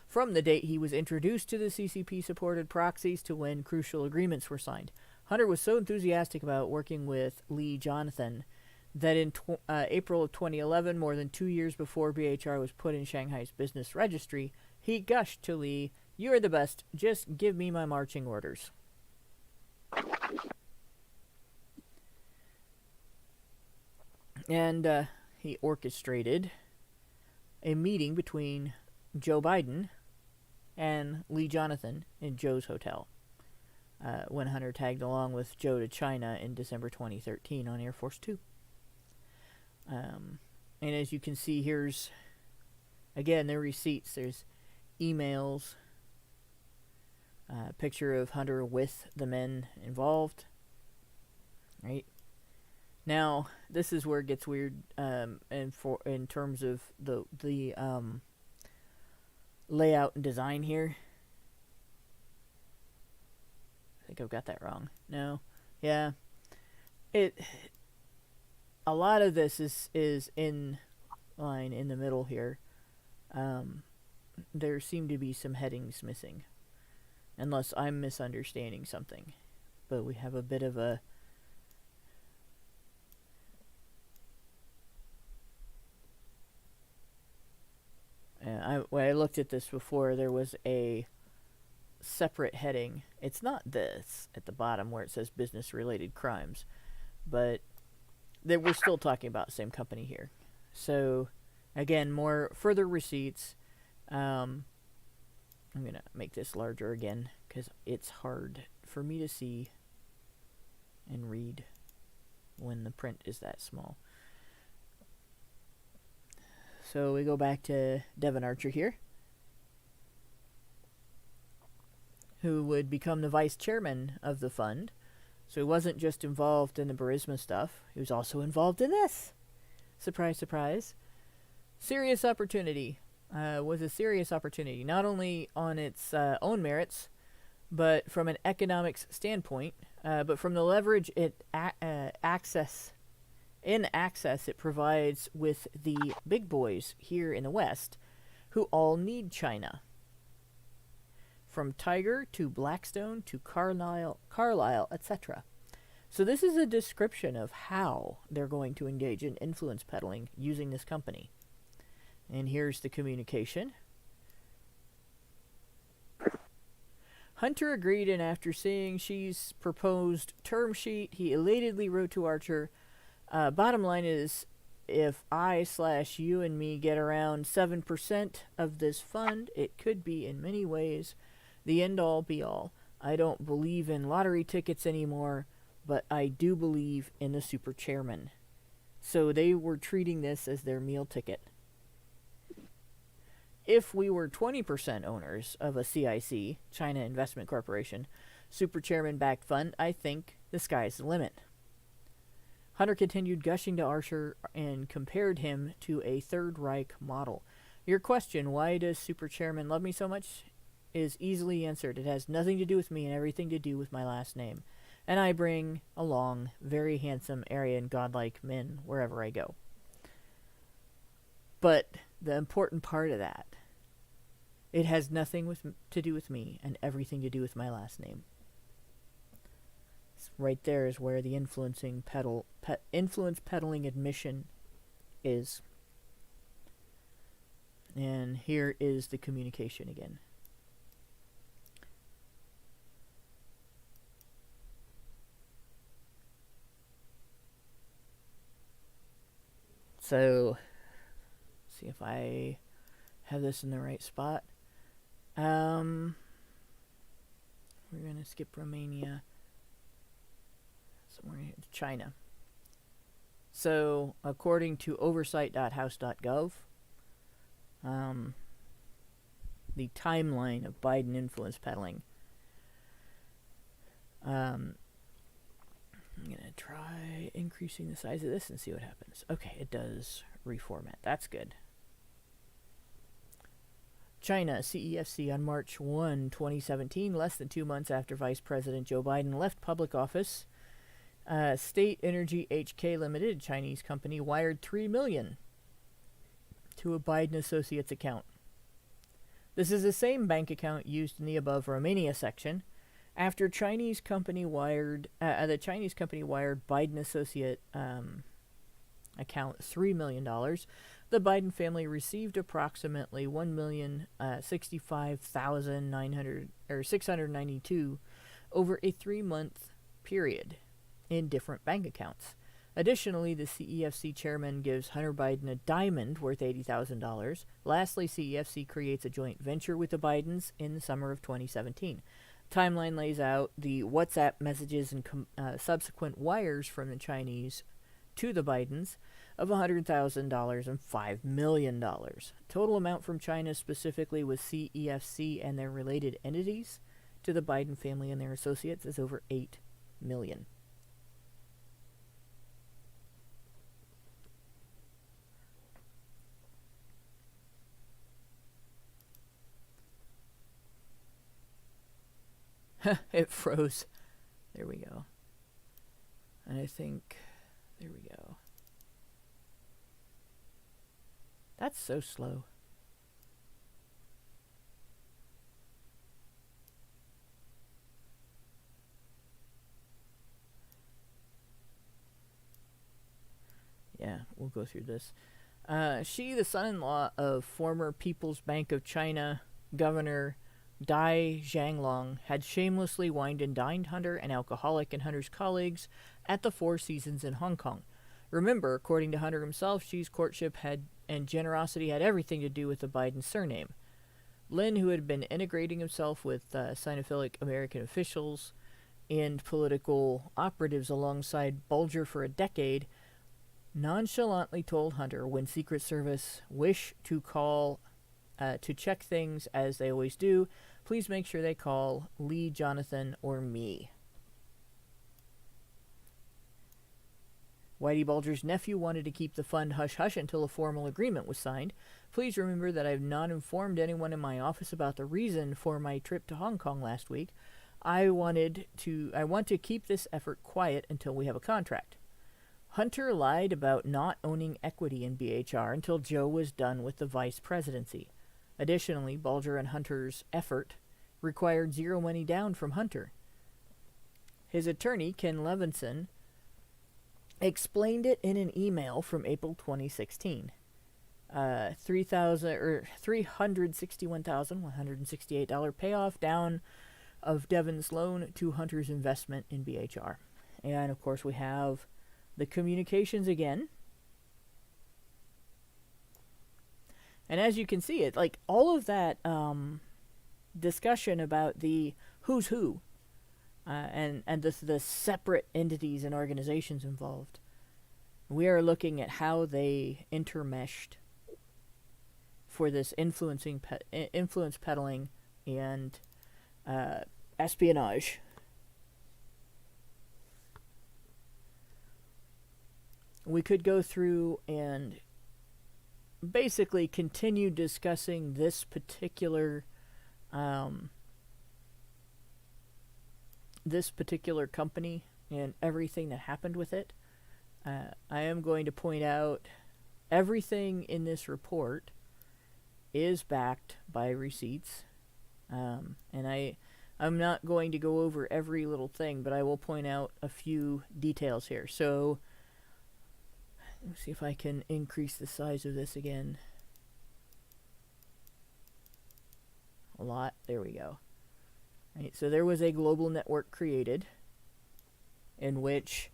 from the date he was introduced to the CCP-supported proxies to when crucial agreements were signed. Hunter was so enthusiastic about working with Lee Jonathan that in April of 2011, more than 2 years before BHR was put in Shanghai's business registry, he gushed to Lee, "You are the best, just give me my marching orders." And he orchestrated a meeting between Joe Biden and Lee Jonathan in Joe's hotel when Hunter tagged along with Joe to China in December 2013 on Air Force Two. And as you can see, here's, again, their receipts. There's emails, picture of Hunter with the men involved, right? Now, this is where it gets weird, in terms of the layout and design here. I think I've got that wrong. No, yeah, a lot of this is in line in the middle here. There seem to be some headings missing, unless I'm misunderstanding something. But we have a bit of a when I looked at this before, there was a separate heading. It's not this at the bottom where it says business-related crimes, but we're still talking about the same company here. So, again, more further receipts. I'm going to make this larger again because it's hard for me to see and read when the print is that small. So we go back to Devin Archer here. who would become the vice chairman of the fund. So he wasn't just involved in the Burisma stuff, he was also involved in this. Surprise, surprise. Serious opportunity. Was a serious opportunity, not only on its own merits, but from an economics standpoint, but from the leverage access it provides with the big boys here in the West, who all need China. From Tiger to Blackstone to Carlyle, etc. So this is a description of how they're going to engage in influence peddling using this company. And here's the communication. Hunter agreed, and after seeing Xi's proposed term sheet, he elatedly wrote to Archer, bottom line is, if I/you and me get around 7% of this fund, it could be in many ways the end-all be-all. I don't believe in lottery tickets anymore, but I do believe in the super chairman. So they were treating this as their meal ticket. If we were 20% owners of a CIC, China Investment Corporation, super chairman-backed fund, I think the sky's the limit. Hunter continued gushing to Archer and compared him to a Third Reich model. Your question, why does super chairman love me so much, is easily answered. It has nothing to do with me and everything to do with my last name. And I bring along very handsome, Aryan, godlike men wherever I go. But the important part of that, it has nothing to do with me and everything to do with my last name. Right there is where the influence peddling admission is. And here is the communication again. So, see if I have this in the right spot. We're going to skip Romania. Somewhere here to China. So, according to oversight.house.gov, the timeline of Biden influence peddling. I'm going to try increasing the size of this and see what happens. Okay, it does reformat. That's good. China, CEFC on March 1, 2017, less than 2 months after Vice President Joe Biden left public office. State Energy HK Limited, Chinese company, wired $3 million to a Biden Associates account. This is the same bank account used in the above Romania section. After the Chinese company wired Biden Associate account $3 million, the Biden family received approximately $1,065,692 over a 3-month period in different bank accounts. Additionally, the CEFC chairman gives Hunter Biden a diamond worth $80,000. Lastly, CEFC creates a joint venture with the Bidens in the summer of 2017. Timeline lays out the WhatsApp messages and subsequent wires from the Chinese to the Bidens of $100,000 and $5 million. Total amount from China specifically with CEFC and their related entities to the Biden family and their associates is over $8 million. It froze. There we go. And I think... There we go. That's so slow. Yeah, we'll go through this. She, the son-in-law of former People's Bank of China Governor Dai Zhanglong, had shamelessly wined and dined Hunter, an alcoholic, and Hunter's colleagues at the Four Seasons in Hong Kong. Remember, according to Hunter himself, Xi's courtship and generosity had everything to do with the Biden surname. Lin, who had been integrating himself with Sinophilic American officials and political operatives alongside Bulger for a decade, nonchalantly told Hunter when Secret Service wish to call to check things as they always do, please make sure they call Lee, Jonathan, or me. Whitey Bulger's nephew wanted to keep the fund hush-hush until a formal agreement was signed. Please remember that I have not informed anyone in my office about the reason for my trip to Hong Kong last week. I want to keep this effort quiet until we have a contract. Hunter lied about not owning equity in BHR until Joe was done with the vice presidency. Additionally, Bulger and Hunter's effort required zero money down from Hunter. His attorney, Ken Levinson, explained it in an email from April 2016. $361,168 payoff down of Devon's loan to Hunter's investment in BHR. And of course we have the communications again. And as you can see, it like all of that discussion about the who's who and the separate entities and organizations involved. We are looking at how they intermeshed for this influence peddling and espionage. We could go through and basically continue discussing this particular company and everything that happened with it. I am going to point out everything in this report is backed by receipts. And I'm not going to go over every little thing, but I will point out a few details here. So, let's see if I can increase the size of this again. A lot. There we go. Right, so there was a global network created in which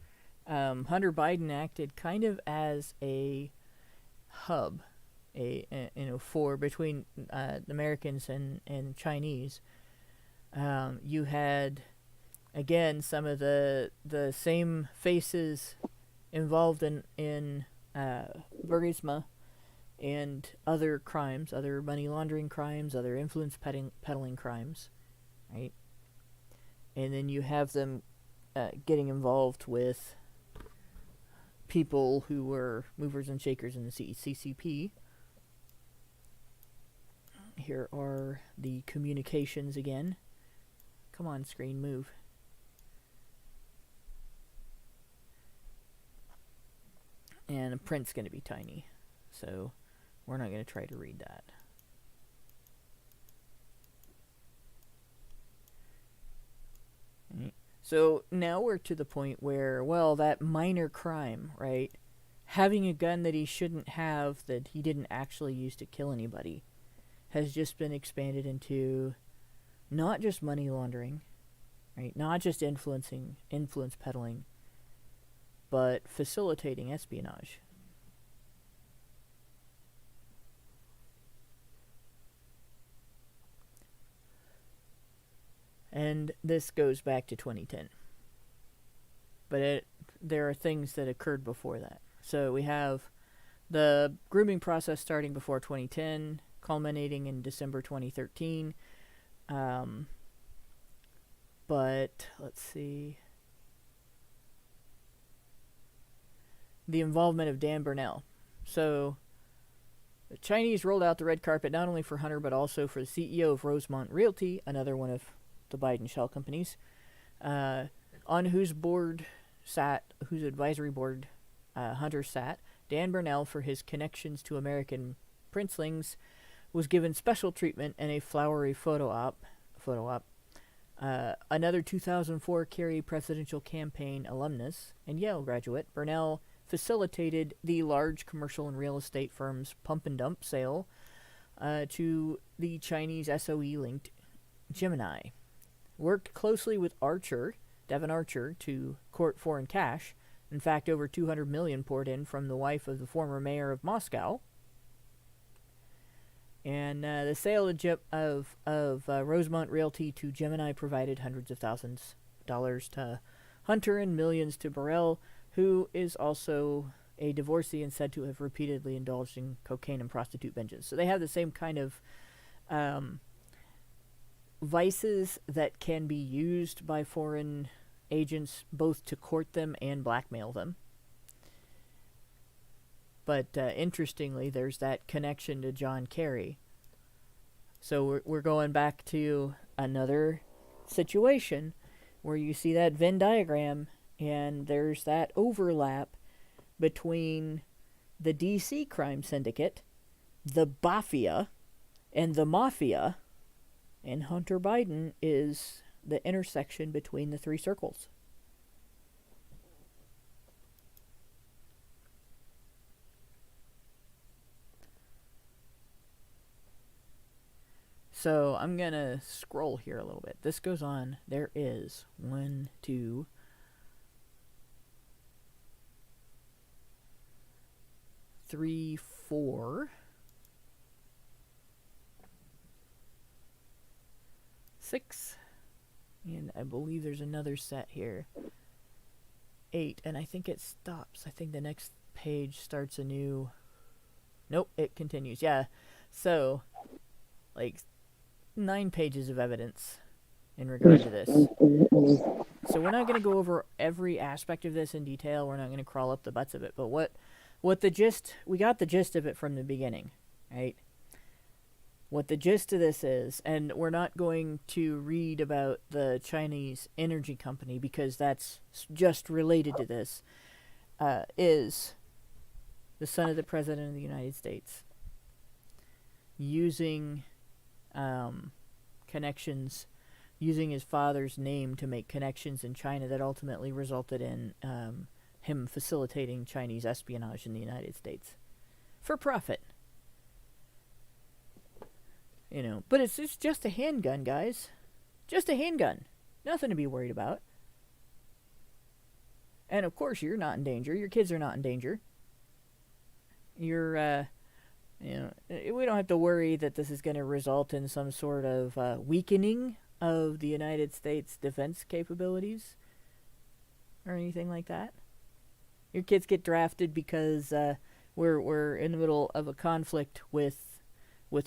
Hunter Biden acted kind of as a hub, for between the Americans and Chinese. You had, again, some of the same faces involved in Burisma and other crimes, other money laundering crimes, other influence peddling crimes, right? And then you have them getting involved with people who were movers and shakers in the CCP. Here are the communications again. Come on, screen, move. And the print's going to be tiny, so we're not going to try to read that. Right. So now we're to the point where, well, that minor crime, right? Having a gun that he shouldn't have, that he didn't actually use to kill anybody, has just been expanded into not just money laundering, right? Not just influence peddling, but facilitating espionage. And this goes back to 2010. But there are things that occurred before that. So we have the grooming process starting before 2010, culminating in December 2013. But let's see. The involvement of Dan Bernal. So the Chinese rolled out the red carpet not only for Hunter but also for the CEO of Rosemont Realty, another one of the Biden shell companies, on whose advisory board Hunter sat. Dan Bernal, for his connections to American princelings, was given special treatment and a flowery photo op. Another 2004 Kerry presidential campaign alumnus and Yale graduate, Bernal facilitated the large commercial and real estate firm's pump and dump sale to the Chinese SOE-linked Gemini. Worked closely with Devon Archer, to court foreign cash. In fact, over $200 million poured in from the wife of the former mayor of Moscow. And the sale of Rosemont Realty to Gemini provided hundreds of thousands of dollars to Hunter and millions to Burrell, who is also a divorcee and said to have repeatedly indulged in cocaine and prostitute binges. So they have the same kind of vices that can be used by foreign agents both to court them and blackmail them. But interestingly, there's that connection to John Kerry. So we're going back to another situation where you see that Venn diagram, and there's that overlap between the DC crime syndicate, the Bafia, and the Mafia, and Hunter Biden is the intersection between the three circles. So I'm going to scroll here a little bit. This goes on. There is 1, 2, 3, 4, 6, and I believe there's another set here. 8, and I think it stops. I think the next page starts a new... Nope, it continues. Yeah, so, like, 9 pages of evidence in regard to this. So we're not going to go over every aspect of this in detail. We're not going to crawl up the butts of it. But what the gist... We got the gist of it from the beginning, right? What the gist of this is, and we're not going to read about the Chinese energy company because that's just related to this, is the son of the President of the United States using connections, using his father's name to make connections in China that ultimately resulted in him facilitating Chinese espionage in the United States for profit. You know, but it's just a handgun, guys. Just a handgun. Nothing to be worried about. And of course, you're not in danger. Your kids are not in danger. You're, you know, we don't have to worry that this is going to result in some sort of weakening of the United States defense capabilities or anything like that. Your kids get drafted because we're in the middle of a conflict with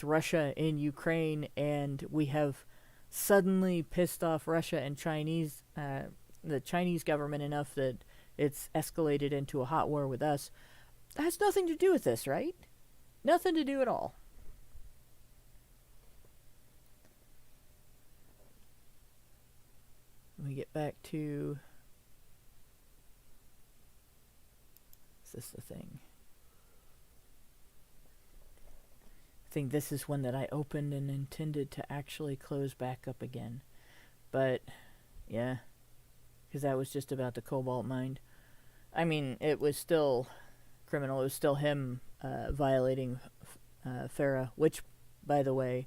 Russia in Ukraine, and we have suddenly pissed off Russia and the Chinese government enough that it's escalated into a hot war with us. That has nothing to do with this, right? Nothing to do at all. Let me get back to... Is this the thing? I think this is one that I opened and intended to actually close back up again. But, yeah. Because that was just about the cobalt mine. I mean, it was still criminal. It was still him violating FARA, which, by the way,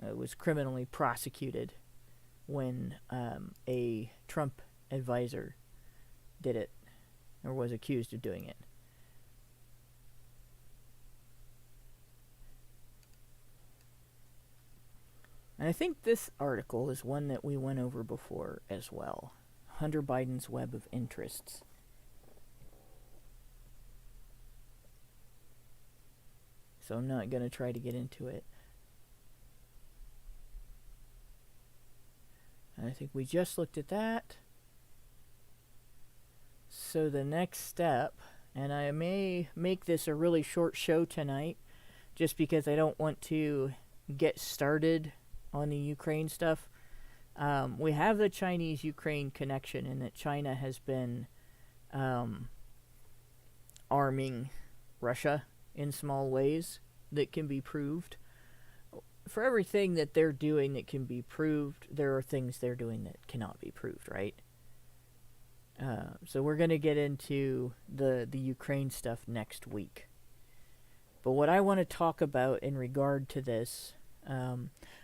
was criminally prosecuted when a Trump advisor did it, or was accused of doing it. And I think this article is one that we went over before as well. Hunter Biden's Web of Interests. So I'm not going to try to get into it. And I think we just looked at that. So the next step, and I may make this a really short show tonight, just because I don't want to get started on the Ukraine stuff. We have the Chinese-Ukraine connection, and that China has been arming Russia in small ways that can be proved. For everything that they're doing that can be proved, there are things they're doing that cannot be proved, right? So we're going to get into the Ukraine stuff next week. But what I want to talk about in regard to this...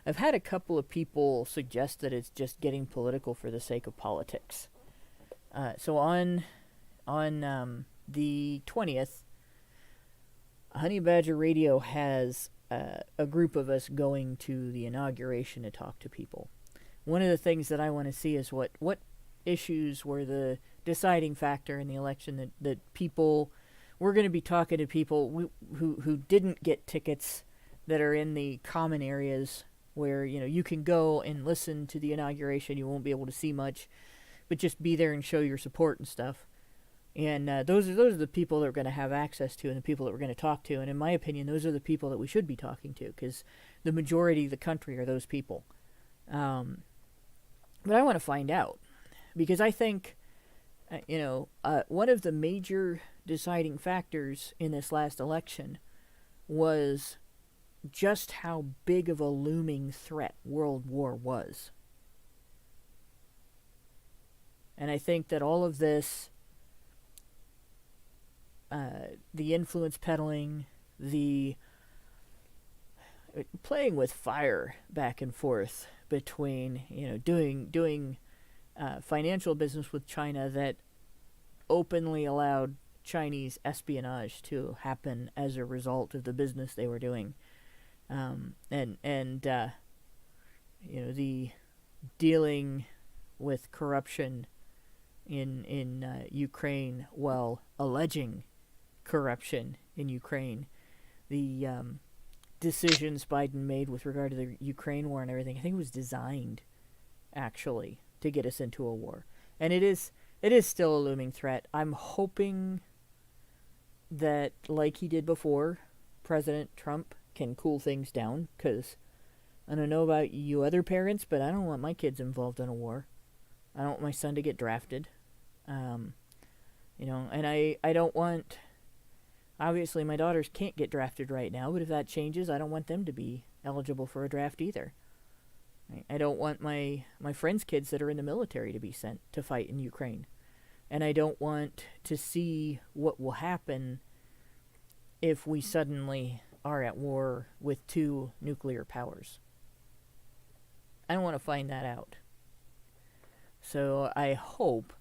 I've had a couple of people suggest that it's just getting political for the sake of politics. So on the 20th, Honey Badger Radio has a group of us going to the inauguration to talk to people. One of the things that I want to see is what issues were the deciding factor in the election that people... We're going to be talking to people who didn't get tickets that are in the common areas where, you can go and listen to the inauguration. You won't be able to see much, but just be there and show your support and stuff. And those are the people that we're going to have access to, and the people that we're going to talk to. And in my opinion, those are the people that we should be talking to, because the majority of the country are those people. But I want to find out, because I think, one of the major deciding factors in this last election was just how big of a looming threat World War was. And I think that all of this, the influence peddling, the playing with fire back and forth between, doing financial business with China that openly allowed Chinese espionage to happen as a result of the business they were doing. The dealing with corruption in Ukraine while alleging corruption in Ukraine. The decisions Biden made with regard to the Ukraine war and everything, I think it was designed, actually, to get us into a war. And it is still a looming threat. I'm hoping that, like he did before, President Trump can cool things down, because I don't know about you other parents, but I don't want my kids involved in a war. I don't want my son to get drafted. And I don't want... Obviously, my daughters can't get drafted right now, but if that changes, I don't want them to be eligible for a draft either. I don't want my friends' kids that are in the military to be sent to fight in Ukraine. And I don't want to see what will happen if we suddenly are at war with 2 nuclear powers. I don't want to find that out. So I hope,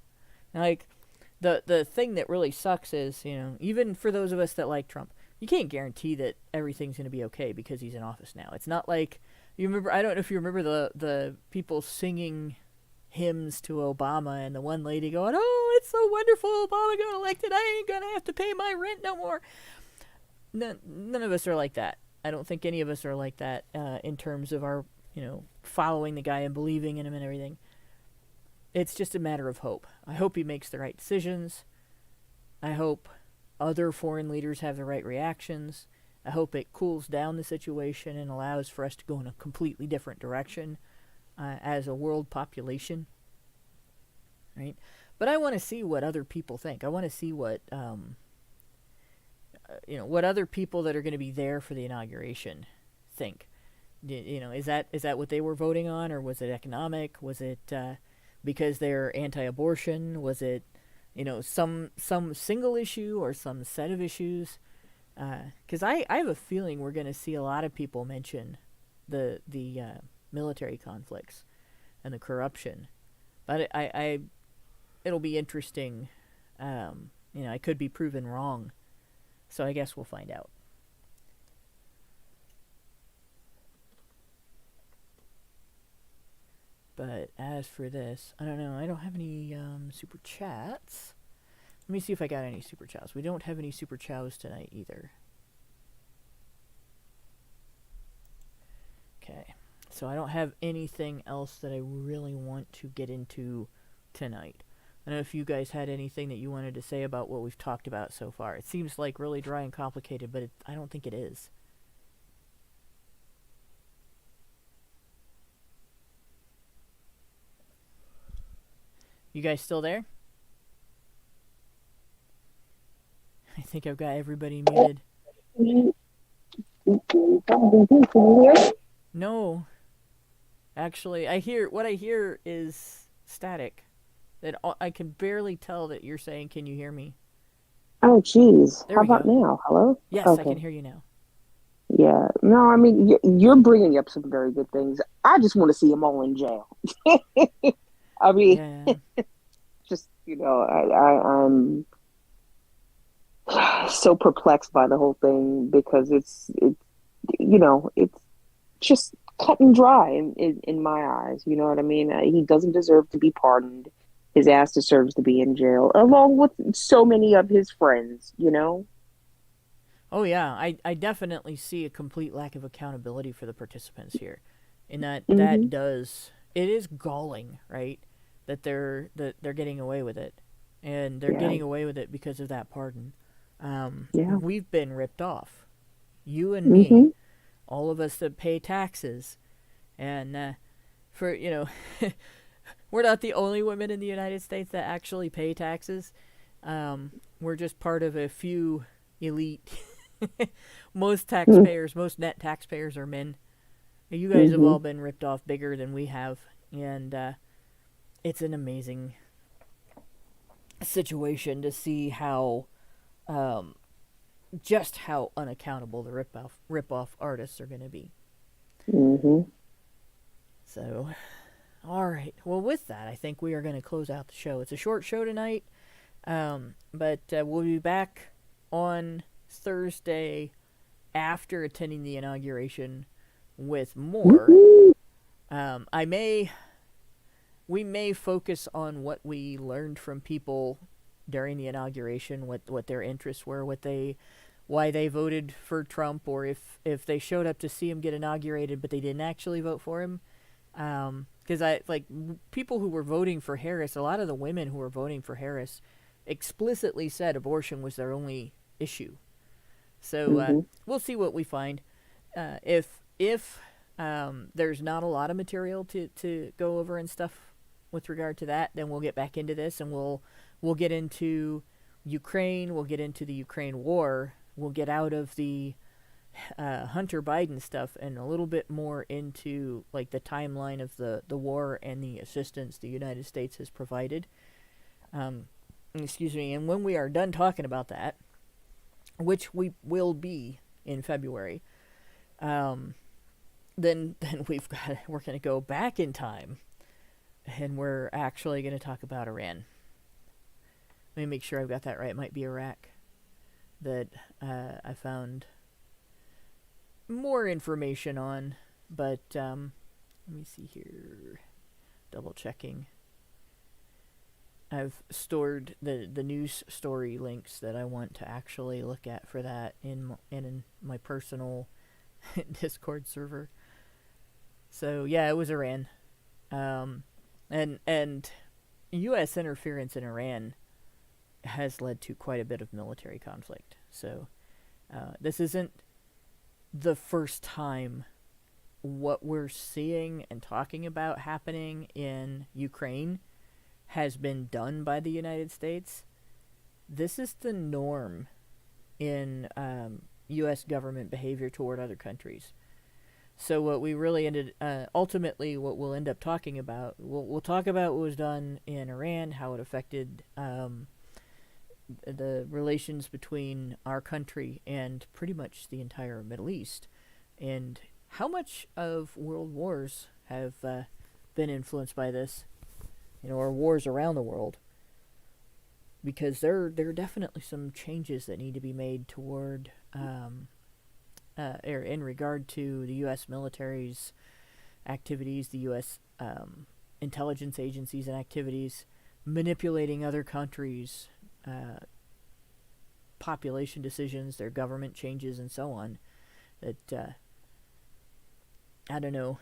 the thing that really sucks is, even for those of us that like Trump, you can't guarantee that everything's going to be okay because he's in office now. It's not like, you remember, I don't know if you remember the people singing hymns to Obama, and the one lady going, "Oh, it's so wonderful, Obama got elected, I ain't going to have to pay my rent no more." None of us are like that. I don't think any of us are like that in terms of our, following the guy and believing in him and everything. It's just a matter of hope. I hope he makes the right decisions. I hope other foreign leaders have the right reactions. I hope it cools down the situation and allows for us to go in a completely different direction as a world population. Right? But I want to see what other people think. I want to see what, what other people that are going to be there for the inauguration think. Is that what they were voting on, or was it economic? Was it because they're anti-abortion? Was it, some single issue or some set of issues? Because I have a feeling we're going to see a lot of people mention the military conflicts and the corruption. But it'll be interesting. I could be proven wrong. So I guess we'll find out. But as for this, I don't know. I don't have any super chats. Let me see if I got any super chows. We don't have any super chows tonight either. Okay. So I don't have anything else that I really want to get into tonight. I don't know if you guys had anything that you wanted to say about what we've talked about so far. It seems like really dry and complicated, but I don't think it is. You guys still there? I think I've got everybody muted. No. Actually, what I hear is static. That I can barely tell that you're saying, "Can you hear me?" Oh, geez. There How we about go. now? Hello? Yes, Okay. I can hear you now. Yeah. No, I mean, you're bringing up some very good things. I just want to see them all in jail. I mean, Yeah. just, I'm so perplexed by the whole thing, because it's just cut and dry in my eyes. You know what I mean? He doesn't deserve to be pardoned. His ass deserves to be in jail, along with so many of his friends, Oh, yeah. I definitely see a complete lack of accountability for the participants here. And that does, it is galling, right? That they're getting away with it. And they're getting away with it because of that pardon. We've been ripped off. You and me, all of us that pay taxes. And for, we're not the only women in the United States that actually pay taxes. We're just part of a few elite. Most taxpayers, most net taxpayers are men. You guys have all been ripped off bigger than we have. And it's an amazing situation to see how, just how unaccountable the rip-off artists are going to be. So, all right. Well, with that, I think we are going to close out the show. It's a short show tonight, but we'll be back on Thursday after attending the inauguration with more. We may focus on what we learned from people during the inauguration, what their interests were, why they voted for Trump, or if they showed up to see him get inaugurated but they didn't actually vote for him. Because people who were voting for Harris, a lot of the women who were voting for Harris explicitly said abortion was their only issue. So we'll see what we find. If there's not a lot of material to go over and stuff with regard to that, then we'll get back into this, and we'll get into Ukraine. We'll get into the Ukraine war. We'll get out of the Hunter Biden stuff and a little bit more into like the timeline of the war and the assistance the United States has provided. Excuse me. And when we are done talking about that, which we will be in February, then we're going to go back in time, and we're actually going to talk about Iran. Let me make sure I've got that right. It might be Iraq that I found more information on, but let me see here. Double checking. I've stored the news story links that I want to actually look at for that in my personal Discord server. So yeah, it was Iran, and U.S. interference in Iran has led to quite a bit of military conflict. So this isn't the first time what we're seeing and talking about happening in Ukraine has been done by the United States. This is the norm in U.S. government behavior toward other countries. So what we really ultimately what we'll end up talking about, we'll talk about what was done in Iran, how it affected the relations between our country and pretty much the entire Middle East, and how much of world wars have been influenced by this, or wars around the world, because there are definitely some changes that need to be made toward in regard to the U.S. military's activities, the U.S. Intelligence agencies and activities, manipulating other countries' population decisions, their government changes, and so on. That I don't know.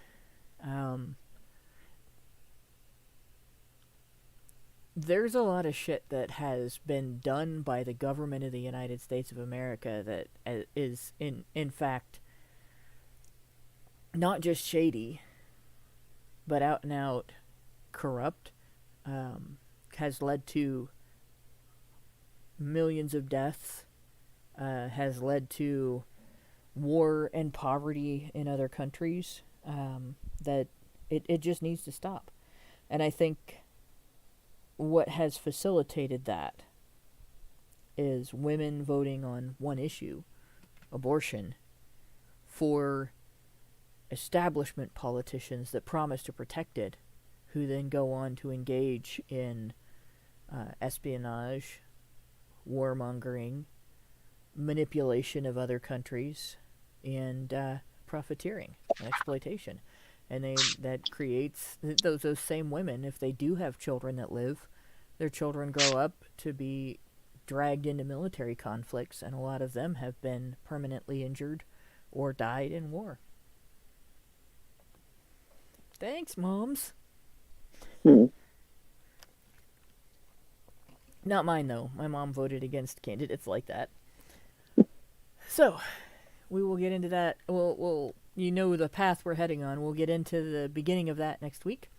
There's a lot of shit that has been done by the government of the United States of America that is in fact not just shady, but out and out corrupt, has led to millions of deaths, has led to war and poverty in other countries, that it just needs to stop. And I think what has facilitated that is women voting on one issue, abortion, for establishment politicians that promise to protect it, who then go on to engage in espionage, warmongering, manipulation of other countries, and profiteering and exploitation. And that creates those same women, if they do have children that live, their children grow up to be dragged into military conflicts, and a lot of them have been permanently injured or died in war. Thanks, Moms. Hmm. Not mine, though. My mom voted against candidates like that. So, we will get into that. We'll you know the path we're heading on. We'll get into the beginning of that next week.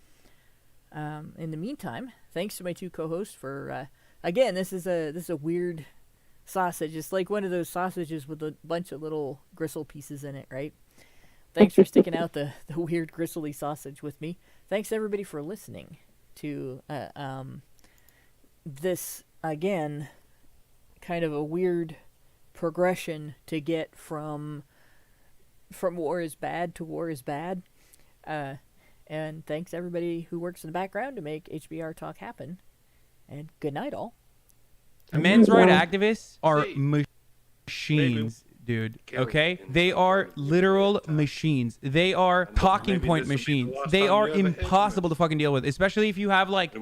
In the meantime, thanks to my two co-hosts for, again, this is a weird sausage. It's like one of those sausages with a bunch of little gristle pieces in it, right? Thanks for sticking out the weird gristly sausage with me. Thanks everybody for listening to this, again, kind of a weird progression to get from war is bad to war is bad. And thanks everybody who works in the background to make HBR Talk happen. And good night, all. Men's rights activists are machines, dude. Okay? They are literal machines. They are talking point machines. They are impossible to fucking deal with, especially if you have like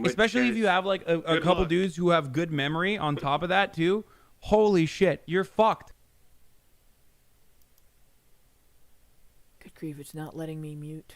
a couple dudes who have good memory on top of that too. Holy shit, you're fucked. Good grief, it's not letting me mute.